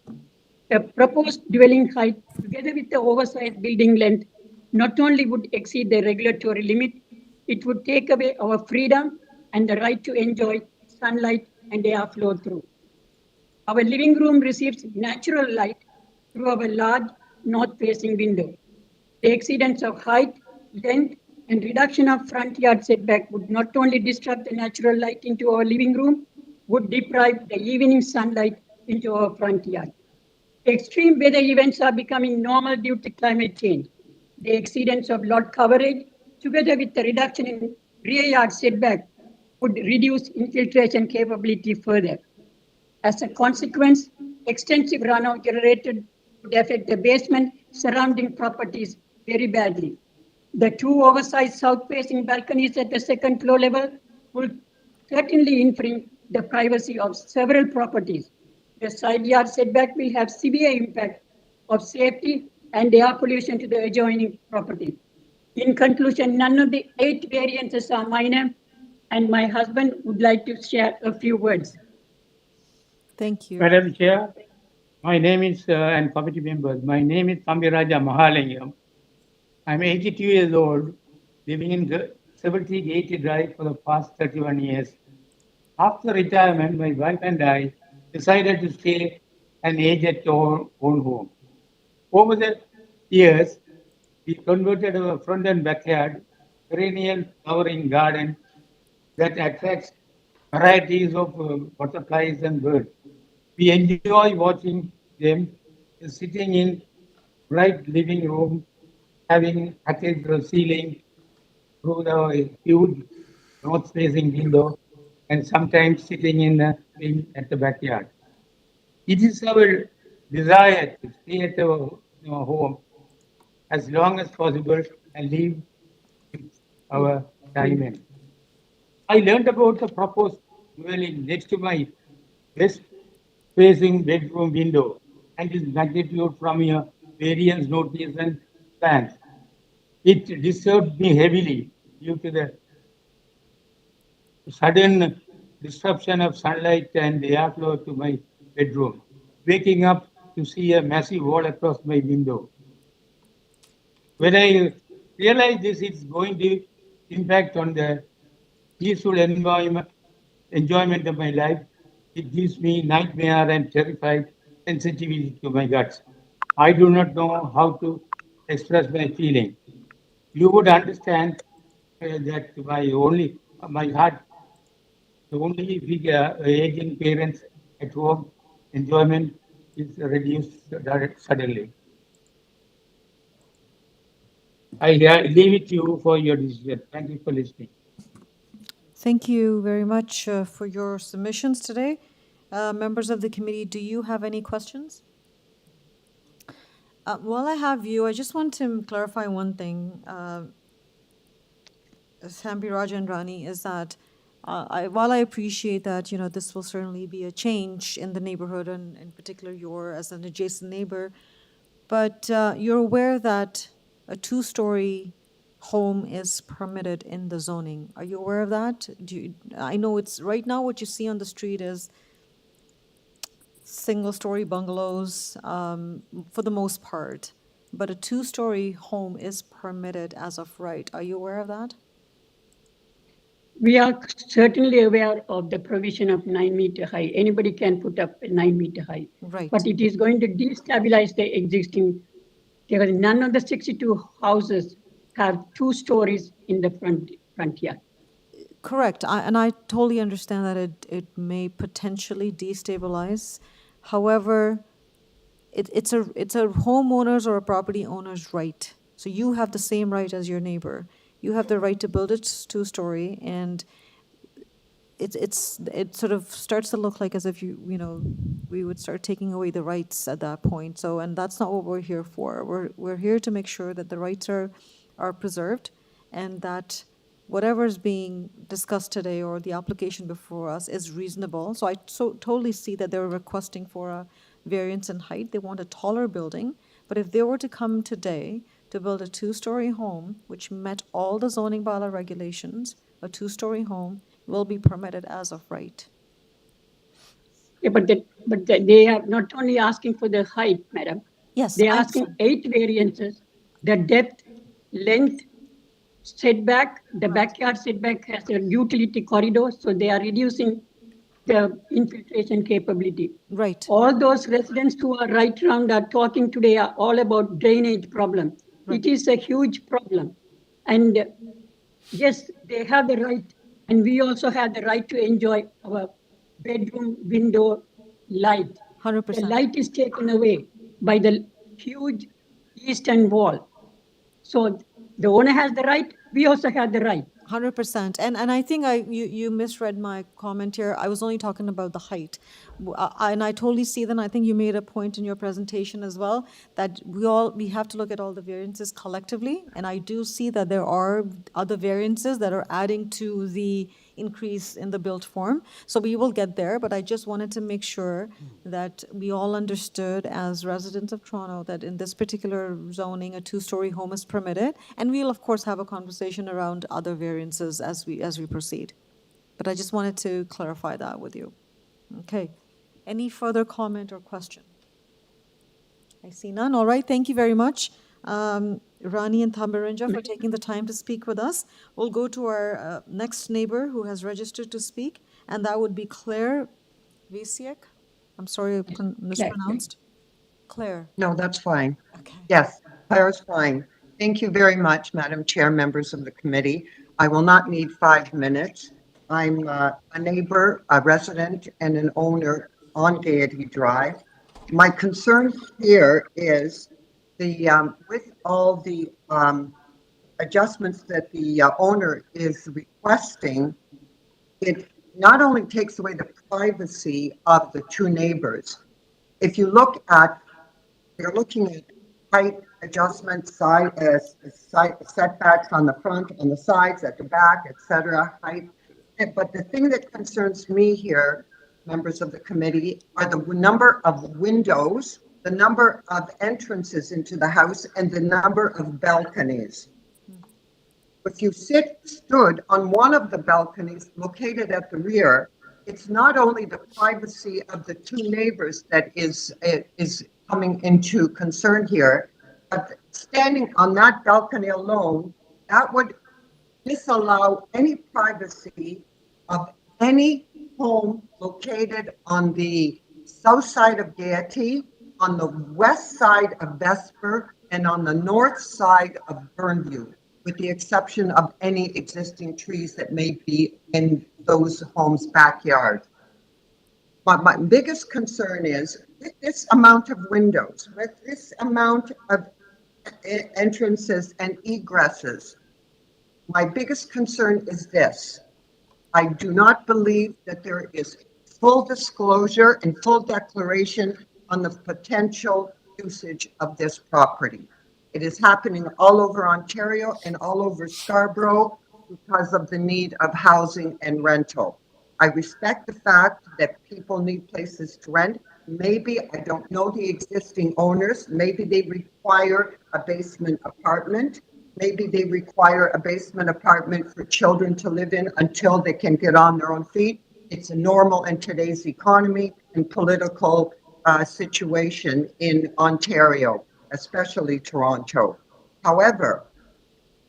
The proposed dwelling height, together with the oversized building length, not only would exceed the regulatory limit, it would take away our freedom and the right to enjoy sunlight and airflow through. Our living room receives natural light through our large north-facing window. The exceedance of height, length, and reduction of front yard setback would not only disrupt the natural light into our living room, would deprive the evening sunlight into our front yard. Extreme weather events are becoming normal due to climate change. The exceedance of lot coverage, together with the reduction in rear yard setback, would reduce infiltration capability further. As a consequence, extensive runoff generated would affect the basement surrounding properties very badly. The 2 oversized south-facing balconies at the second floor level will certainly infringe the privacy of several properties. The side yard setback will have severe impact of safety and air pollution to the adjoining property. In conclusion, none of the 8 variances are minor, and my husband would like to share a few words. Thank you. Madam Chair, my name is, and committee members, my name is Sambiraja Mahalingam. I'm 82 years old, living in 7080 Drive for the past 31 years. After retirement, my wife and I decided to stay an age at our own home. Over the years, we converted our front and backyard perennial flowering garden that attracts varieties of butterflies and birds. We enjoy watching them sitting in bright living room, having cathedral ceiling through the huge north-facing window, and sometimes sitting in the wing at the backyard. It is our desire to stay at our home as long as possible and live with our time in. I learned about the proposed dwelling next to my west facing bedroom window and its magnitude from your variance notice and plans. It disturbed me heavily due to the sudden disruption of sunlight and the airflow to my bedroom, waking up to see a massive wall across my window. When I realized this is going to impact on the peaceful enjoyment of my life, it gives me nightmare and terrified sensitivity to my guts. I do not know how to express my feeling. You would understand that my heart, the only figure, aging parents at home, enjoyment is reduced suddenly. I leave it to you for your decision. Thank you for listening. Thank you very much for your submissions today. Members of the committee, do you have any questions? While I have you, I just want to clarify one thing, Sambi Raja and Rani, is that while I appreciate that, this will certainly be a change in the neighborhood, and in particular you're as an adjacent neighbor, but you're aware that a two-story home is permitted in the zoning. Are you aware of that? I know it's right now what you see on the street is single-story bungalows for the most part, but a two-story home is permitted as of right. Are you aware of that? We are certainly aware of the provision of 9 meter high. Anybody can put up a 9 meter high. Right. But it is going to destabilize the existing, because none of the 62 houses have 2 stories in the front yard. Correct, and I totally understand that it may potentially destabilize. However, it's a homeowner's or a property owner's right. So you have the same right as your neighbor. You have the right to build it two-story, and it sort of starts to look like as if we would start taking away the rights at that point. So, and that's not what we're here for. We're here to make sure that the rights are preserved, and that whatever is being discussed today or the application before us is reasonable. So I totally see that they're requesting for a variance in height. They want a taller building. But if they were to come today to build a two-story home, which met all the zoning bylaw regulations, a two-story home will be permitted as of right. Yeah, but they are not only asking for the height, madam. Yes. They are asking 8 variances, the depth, length, setback. The backyard setback has a utility corridor, so they are reducing the infiltration capability. Right. All those residents who are right around are talking today are all about drainage problem. Right. It is a huge problem. And yes, they have the right, and we also have the right to enjoy our bedroom window light. 100%. The light is taken away by the huge eastern wall. So the owner has the right, we also have the right. 100%. And I think you misread my comment here. I was only talking about the height. And I totally see that, and I think you made a point in your presentation as well, that we have to look at all the variances collectively. And I do see that there are other variances that are adding to the increase in the built form. So we will get there, but I just wanted to make sure that we all understood as residents of Toronto that in this particular zoning, a two-story home is permitted. And we'll of course have a conversation around other variances as we proceed. But I just wanted to clarify that with you. Okay. Any further comment or question? I see none. All right, thank you very much, Rani and Thambirinja, for taking the time to speak with us. We'll go to our next neighbor who has registered to speak, and that would be Claire Visiek. I'm sorry if mispronounced. Claire. No, that's fine. Yes, Claire's fine. Thank you very much, Madam Chair, members of the committee. I will not need 5 minutes. I'm a neighbor, a resident, and an owner on Gaiety Drive. My concern here is the with all the adjustments that the owner is requesting, it not only takes away the privacy of the two neighbors. If you look at, you're looking at height adjustments, side setbacks on the front, on the sides, at the back, etc. Height. But the thing that concerns me here, members of the committee, are the number of windows, the number of entrances into the house, and the number of balconies. If you stood on one of the balconies located at the rear, it's not only the privacy of the two neighbors that is coming into concern here, but standing on that balcony alone, that would disallow any privacy of any home located on the south side of Gaiety, on the west side of Vesper, and on the north side of Burnview, with the exception of any existing trees that may be in those homes' backyards. But my biggest concern is with this amount of windows, with this amount of entrances and egresses, my biggest concern is this. I do not believe that there is full disclosure and full declaration on the potential usage of this property. It is happening all over Ontario and all over Scarborough because of the need of housing and rental. I respect the fact that people need places to rent. Maybe, I don't know the existing owners, maybe they require a basement apartment. Maybe they require a basement apartment for children to live in until they can get on their own feet. It's a normal in today's economy and political situation in Ontario, especially Toronto. However,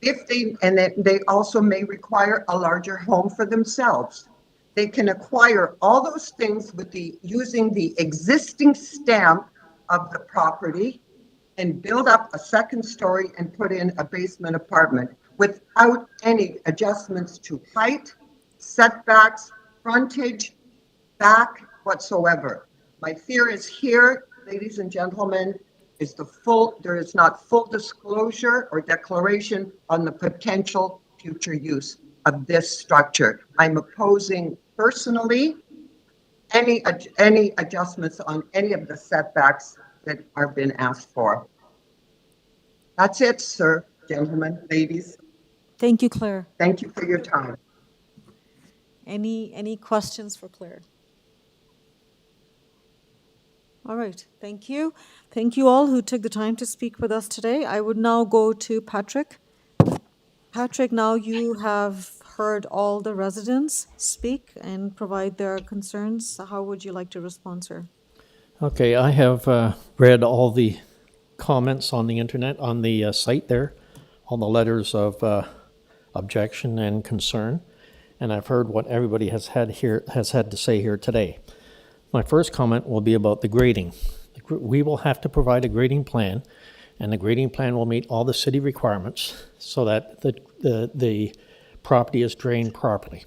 if they also may require a larger home for themselves. They can acquire all those things with using the existing stamp of the property and build up a second story and put in a basement apartment without any adjustments to height, setbacks, frontage, back, whatsoever. My fear is here, ladies and gentlemen, there is not full disclosure or declaration on the potential future use of this structure. I'm opposing personally any adjustments on any of the setbacks that are being asked for. That's it, sir, gentlemen, ladies. Thank you, Claire. Thank you for your time. Any questions for Claire? All right, thank you. Thank you all who took the time to speak with us today. I would now go to Patrick. Patrick, now you have heard all the residents speak and provide their concerns. How would you like to respond, sir? Okay, I have read all the comments on the internet, on the site there, all the letters of objection and concern, and I've heard what everybody has had to say here today. My first comment will be about the grading. We will have to provide a grading plan, and the grading plan will meet all the city requirements so that the property is drained properly.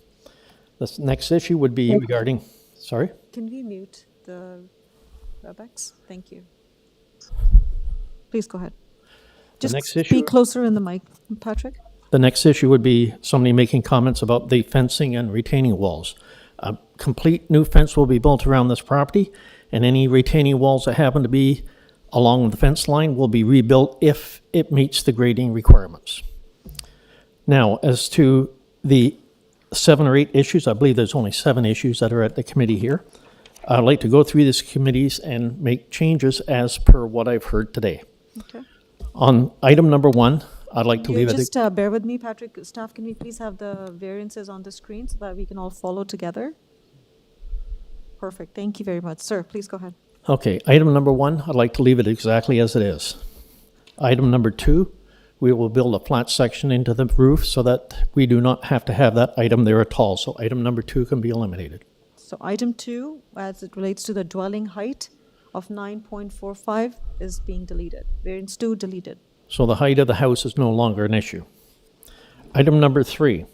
The next issue would be regarding, sorry? Can we mute the WebEx? Thank you. Please go ahead. Just speak closer in the mic, Patrick. The next issue would be somebody making comments about the fencing and retaining walls. A complete new fence will be built around this property, and any retaining walls that happen to be along the fence line will be rebuilt if it meets the grading requirements. Now, as to the 7 or 8 issues, I believe there's only 7 issues that are at the committee here. I'd like to go through these committees and make changes as per what I've heard today. Okay. On item number 1, I'd like to You leave it. just bear with me, Patrick. Staff, can we please have the variances on the screen so that we can all follow together? Perfect. Thank you very much. Sir, please go ahead. Okay, item number 1, I'd like to leave it exactly as it is. Item number 2, we will build a flat section into the roof so that we do not have to have that item there at all. So item number 2 can be eliminated. So item 2, as it relates to the dwelling height of 9.45 is being deleted. Variance 2 deleted. So the height of the house is no longer an issue. Item number 3,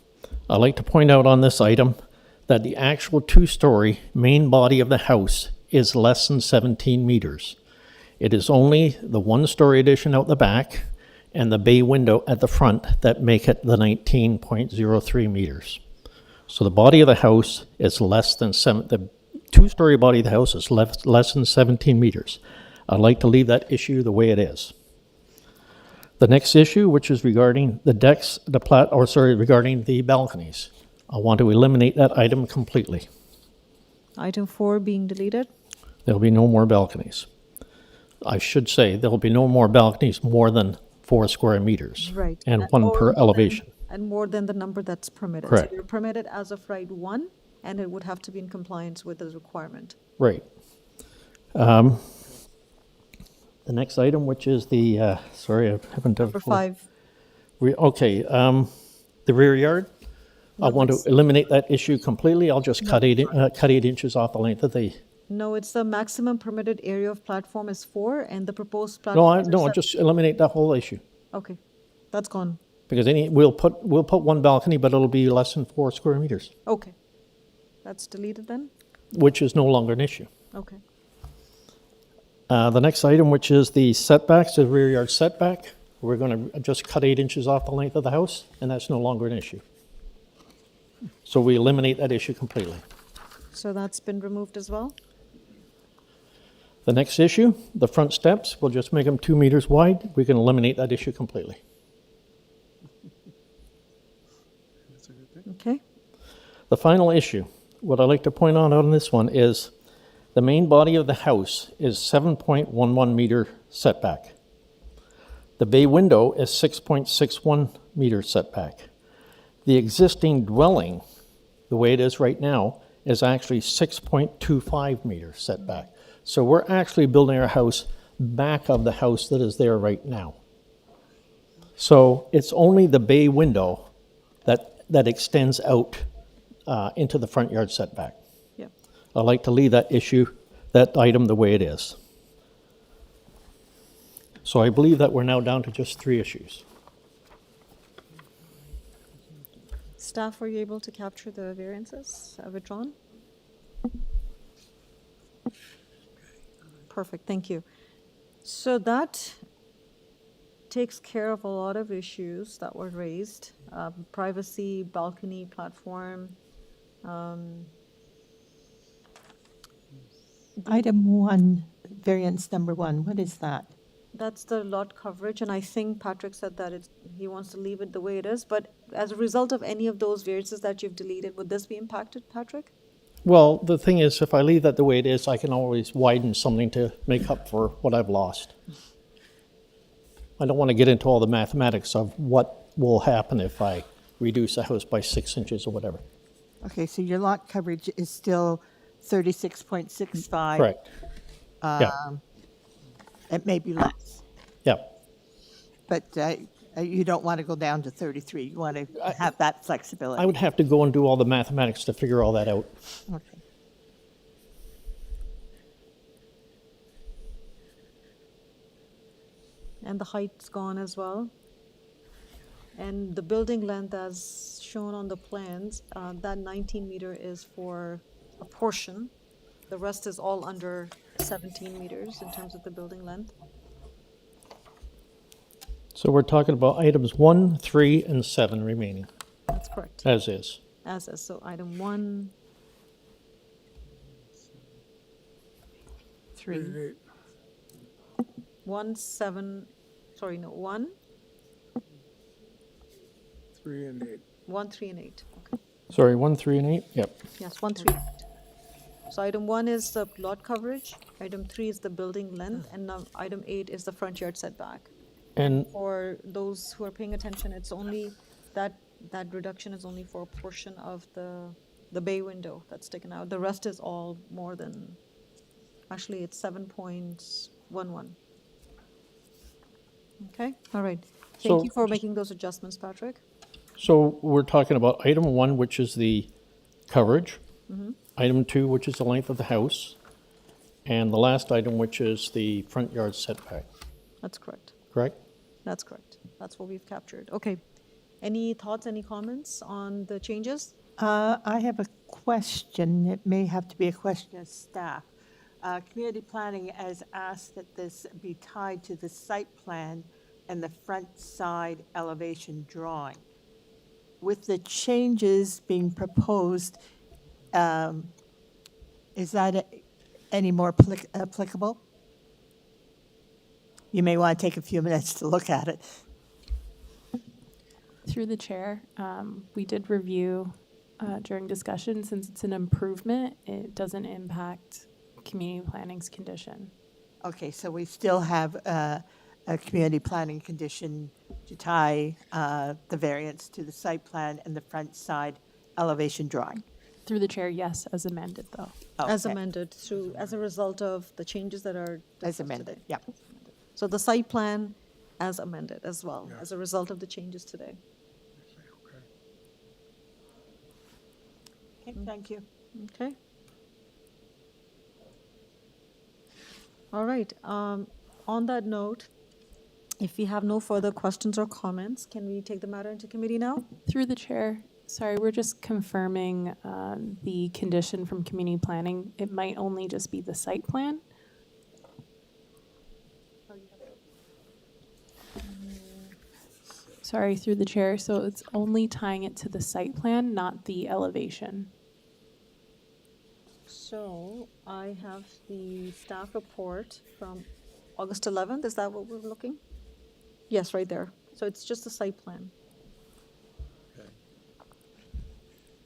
I'd like to point out on this item that the actual 2-story main body of the house is less than 17 meters. It is only the 1-story addition out the back and the bay window at the front that make it the 19.03 meters. So the body of the house is less than the 2-story body of the house is less than 17 meters. I'd like to leave that issue the way it is. The next issue, which is regarding the decks, regarding the balconies, I want to eliminate that item completely. Item 4 being deleted. There'll be no more balconies. I should say there'll be no more balconies more than 4 square meters. Right. And 1 per elevation. And more than the number that's permitted. Correct. So you're permitted as of right 1, and it would have to be in compliance with the requirement. Right. The next item, which is the, sorry, I haven't done. Number 5. The rear yard. I want to eliminate that issue completely. I'll just cut 8 inches off the length of the. No, it's the maximum permitted area of platform is 4, and the proposed platform. No, just eliminate that whole issue. Okay, that's gone. Because we'll put 1 balcony, but it'll be less than 4 square meters, Okay, that's deleted then. which is no longer an issue. Okay. The next item, which is the setbacks, the rear yard setback, we're going to just cut 8 inches off the length of the house, and that's no longer an issue. So we eliminate that issue completely. So that's been removed as well. The next issue, the front steps, we'll just make them 2 meters wide. We can eliminate that issue completely. Okay. The final issue, what I'd like to point out on this one is the main body of the house is 7.11 meter setback. The bay window is 6.61 meter setback. The existing dwelling, the way it is right now, is actually 6.25 meter setback. So we're actually building our house back of the house that is there right now. So it's only the bay window that extends out into the front yard setback. Yeah. I'd like to leave that item the way it is. So I believe that we're now down to just 3 issues. Staff, were you able to capture the variances withdrawn? Perfect, thank you. So that takes care of a lot of issues that were raised. Privacy, balcony, platform. Item 1, variance number 1, what is that? That's the lot coverage, and I think Patrick said that he wants to leave it the way it is, but as a result of any of those variances that you've deleted, would this be impacted, Patrick? Well, the thing is, if I leave that the way it is, I can always widen something to make up for what I've lost. I don't want to get into all the mathematics of what will happen if I reduce a house by 6 inches or whatever. Okay, so your lot coverage is still 36.65. Correct. Yeah. It may be less, Yeah. but you don't want to go down to 33. You want to have that flexibility. I would have to go and do all the mathematics to figure all that out. Okay. And the height's gone as well. And the building length as shown on the plans, that 19 meter is for a portion. The rest is all under 17 meters in terms of the building length. So we're talking about items 1, 3, and 7 remaining, That's correct. as is. As is, so item 1, 3. 1, 7, sorry, no, 1, 3 and 8. 1, 3, and 8. Okay. Sorry, 1, 3, and 8? Yep. Yes, 1, 3, 8. So item 1 is the lot coverage, item 3 is the building length, and now item 8 is the front yard setback. And For those who are paying attention, it's only, that reduction is only for a portion of the bay window that's taken out. The rest is all more than, actually, it's 7.11. Okay, all right. Thank So you for making those adjustments, Patrick. So we're talking about item 1, which is the coverage, Mhm. item 2, which is the length of the house, and the last item, which is the front yard setback, That's correct. correct? That's correct. That's what we've captured. Okay. Any thoughts, any comments on the changes? I have a question. It may have to be a question of staff. Community planning has asked that this be tied to the site plan and the front side elevation drawing. With the changes being proposed, is that any more applicable? You may want to take a few minutes to look at it. Through the chair, we did review during discussion, since it's an improvement, it doesn't impact community planning's condition. Okay, so we still have a community planning condition to tie the variance to the site plan and the front side elevation drawing. Through the chair, yes, as amended, though. As Okay. amended as a result of the changes that are As discussed amended, today. yeah. So the site plan as amended as well, as a result of the changes today. Okay, thank you. Okay. All right. On that note, if we have no further questions or comments, can we take the matter into committee now? Through the chair, sorry, we're just confirming the condition from community planning. It might only just be the site plan. Sorry, through the chair, so it's only tying it to the site plan, not the elevation. So I have the staff report from August 11th. Is that what we're looking? Yes, right there. So it's just the site plan.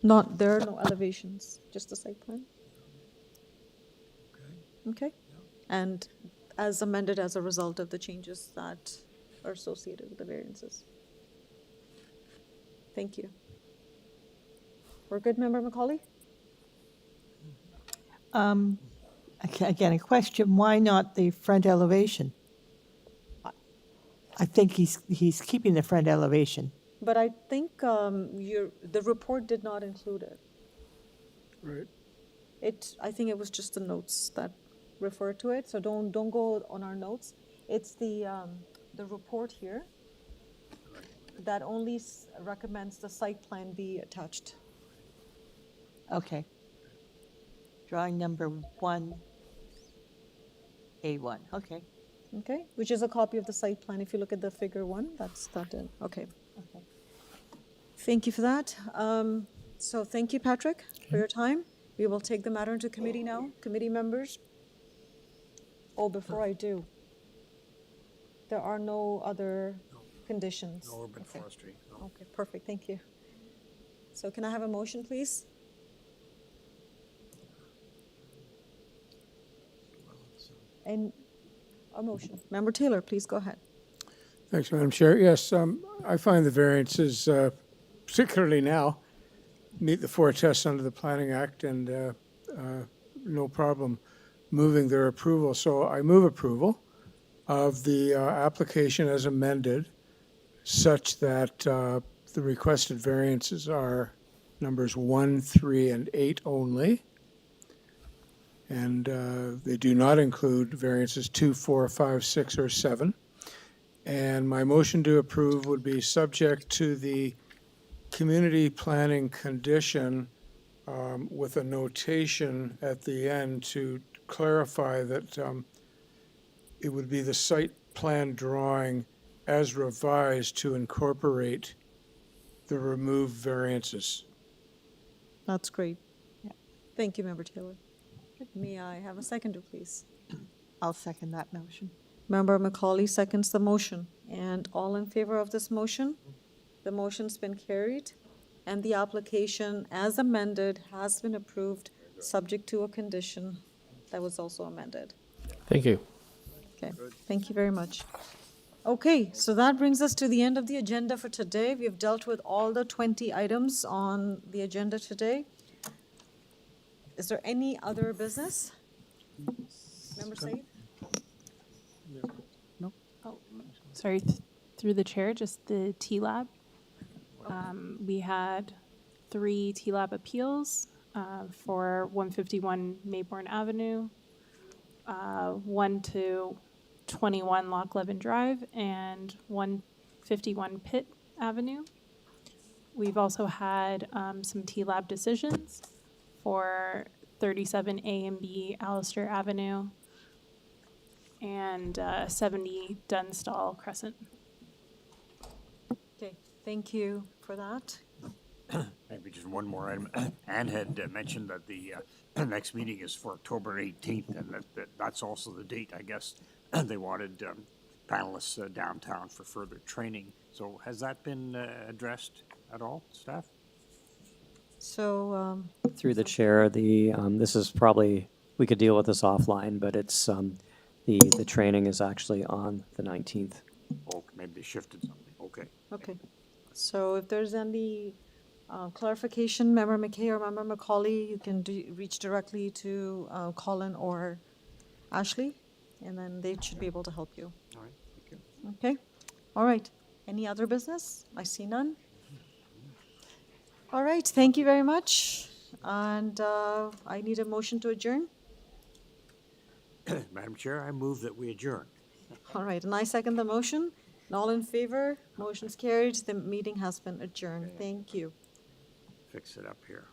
There are no elevations, just the site plan. Okay. And as amended as a result of the changes that are associated with the variances. Thank you. We're good, Member Macaulay? Again, a question, why not the front elevation? I think he's keeping the front elevation. But I think the report did not include it. Right. I think it was just the notes that refer to it, so don't go on our notes. It's the report here that only recommends the site plan be attached. Okay. Drawing number 1A1, okay. Okay, which is a copy of the site plan. If you look at the figure 1, that's that. Okay. Okay. Thank you for that. So thank you, Patrick, for your time. We will take the matter into committee now. Committee members. Oh, before I do, there are no other conditions. No urban Okay. forestry. No. Okay, perfect. Thank you. So can I have a motion, please? And a motion. Member Taylor, please go ahead. Thanks, Madam Chair. Yes, I find the variances, particularly now, meet the 4 tests under the Planning Act, and no problem moving their approval. So I move approval of the application as amended, such that the requested variances are numbers 1, 3, and 8 only. And they do not include variances 2, 4, 5, 6, or 7. And my motion to approve would be subject to the community planning condition with a notation at the end to clarify that it would be the site plan drawing as revised to incorporate the removed variances. That's great. Yeah. Thank you, Member Taylor. May I have a seconder, please? I'll second that motion. Member Macaulay seconds the motion. And all in favor of this motion? The motion's been carried, and the application as amended has been approved, subject to a condition that was also amended. Thank you. Okay, thank you very much. Okay, so that brings us to the end of the agenda for today. We've dealt with all the 20 items on the agenda today. Is there any other business? Member Said? Oh, sorry, through the chair, just the T-Lab. We had 3 T-Lab appeals for 151 Mayborn Avenue, 1 to 21 Loch Levin Drive, and 151 Pitt Avenue. We've also had some T-Lab decisions for 37 A and B Allister Avenue and 70 Dunstall Crescent. Okay, thank you for that. Maybe just one more item. Anne had mentioned that the next meeting is for October 18th, and that's also the date, I guess, they wanted panelists downtown for further training. So has that been addressed at all, staff? So, Through the chair, this is probably, we could deal with this offline, but it's, the training is actually on the 19th. Oh, maybe they shifted something. Okay. okay. So if there's any clarification, Member McKay or Member McCauley, you can reach directly to Colin or Ashley, and then they should be able to help you. All right, thank you. Okay, all right. Any other business? I see none. All right, thank you very much. And I need a motion to adjourn. Madam Chair, I move that we adjourn. All right, and I second the motion. And all in favor? Motion's carried. The meeting has been adjourned. Thank you. Fix it up here.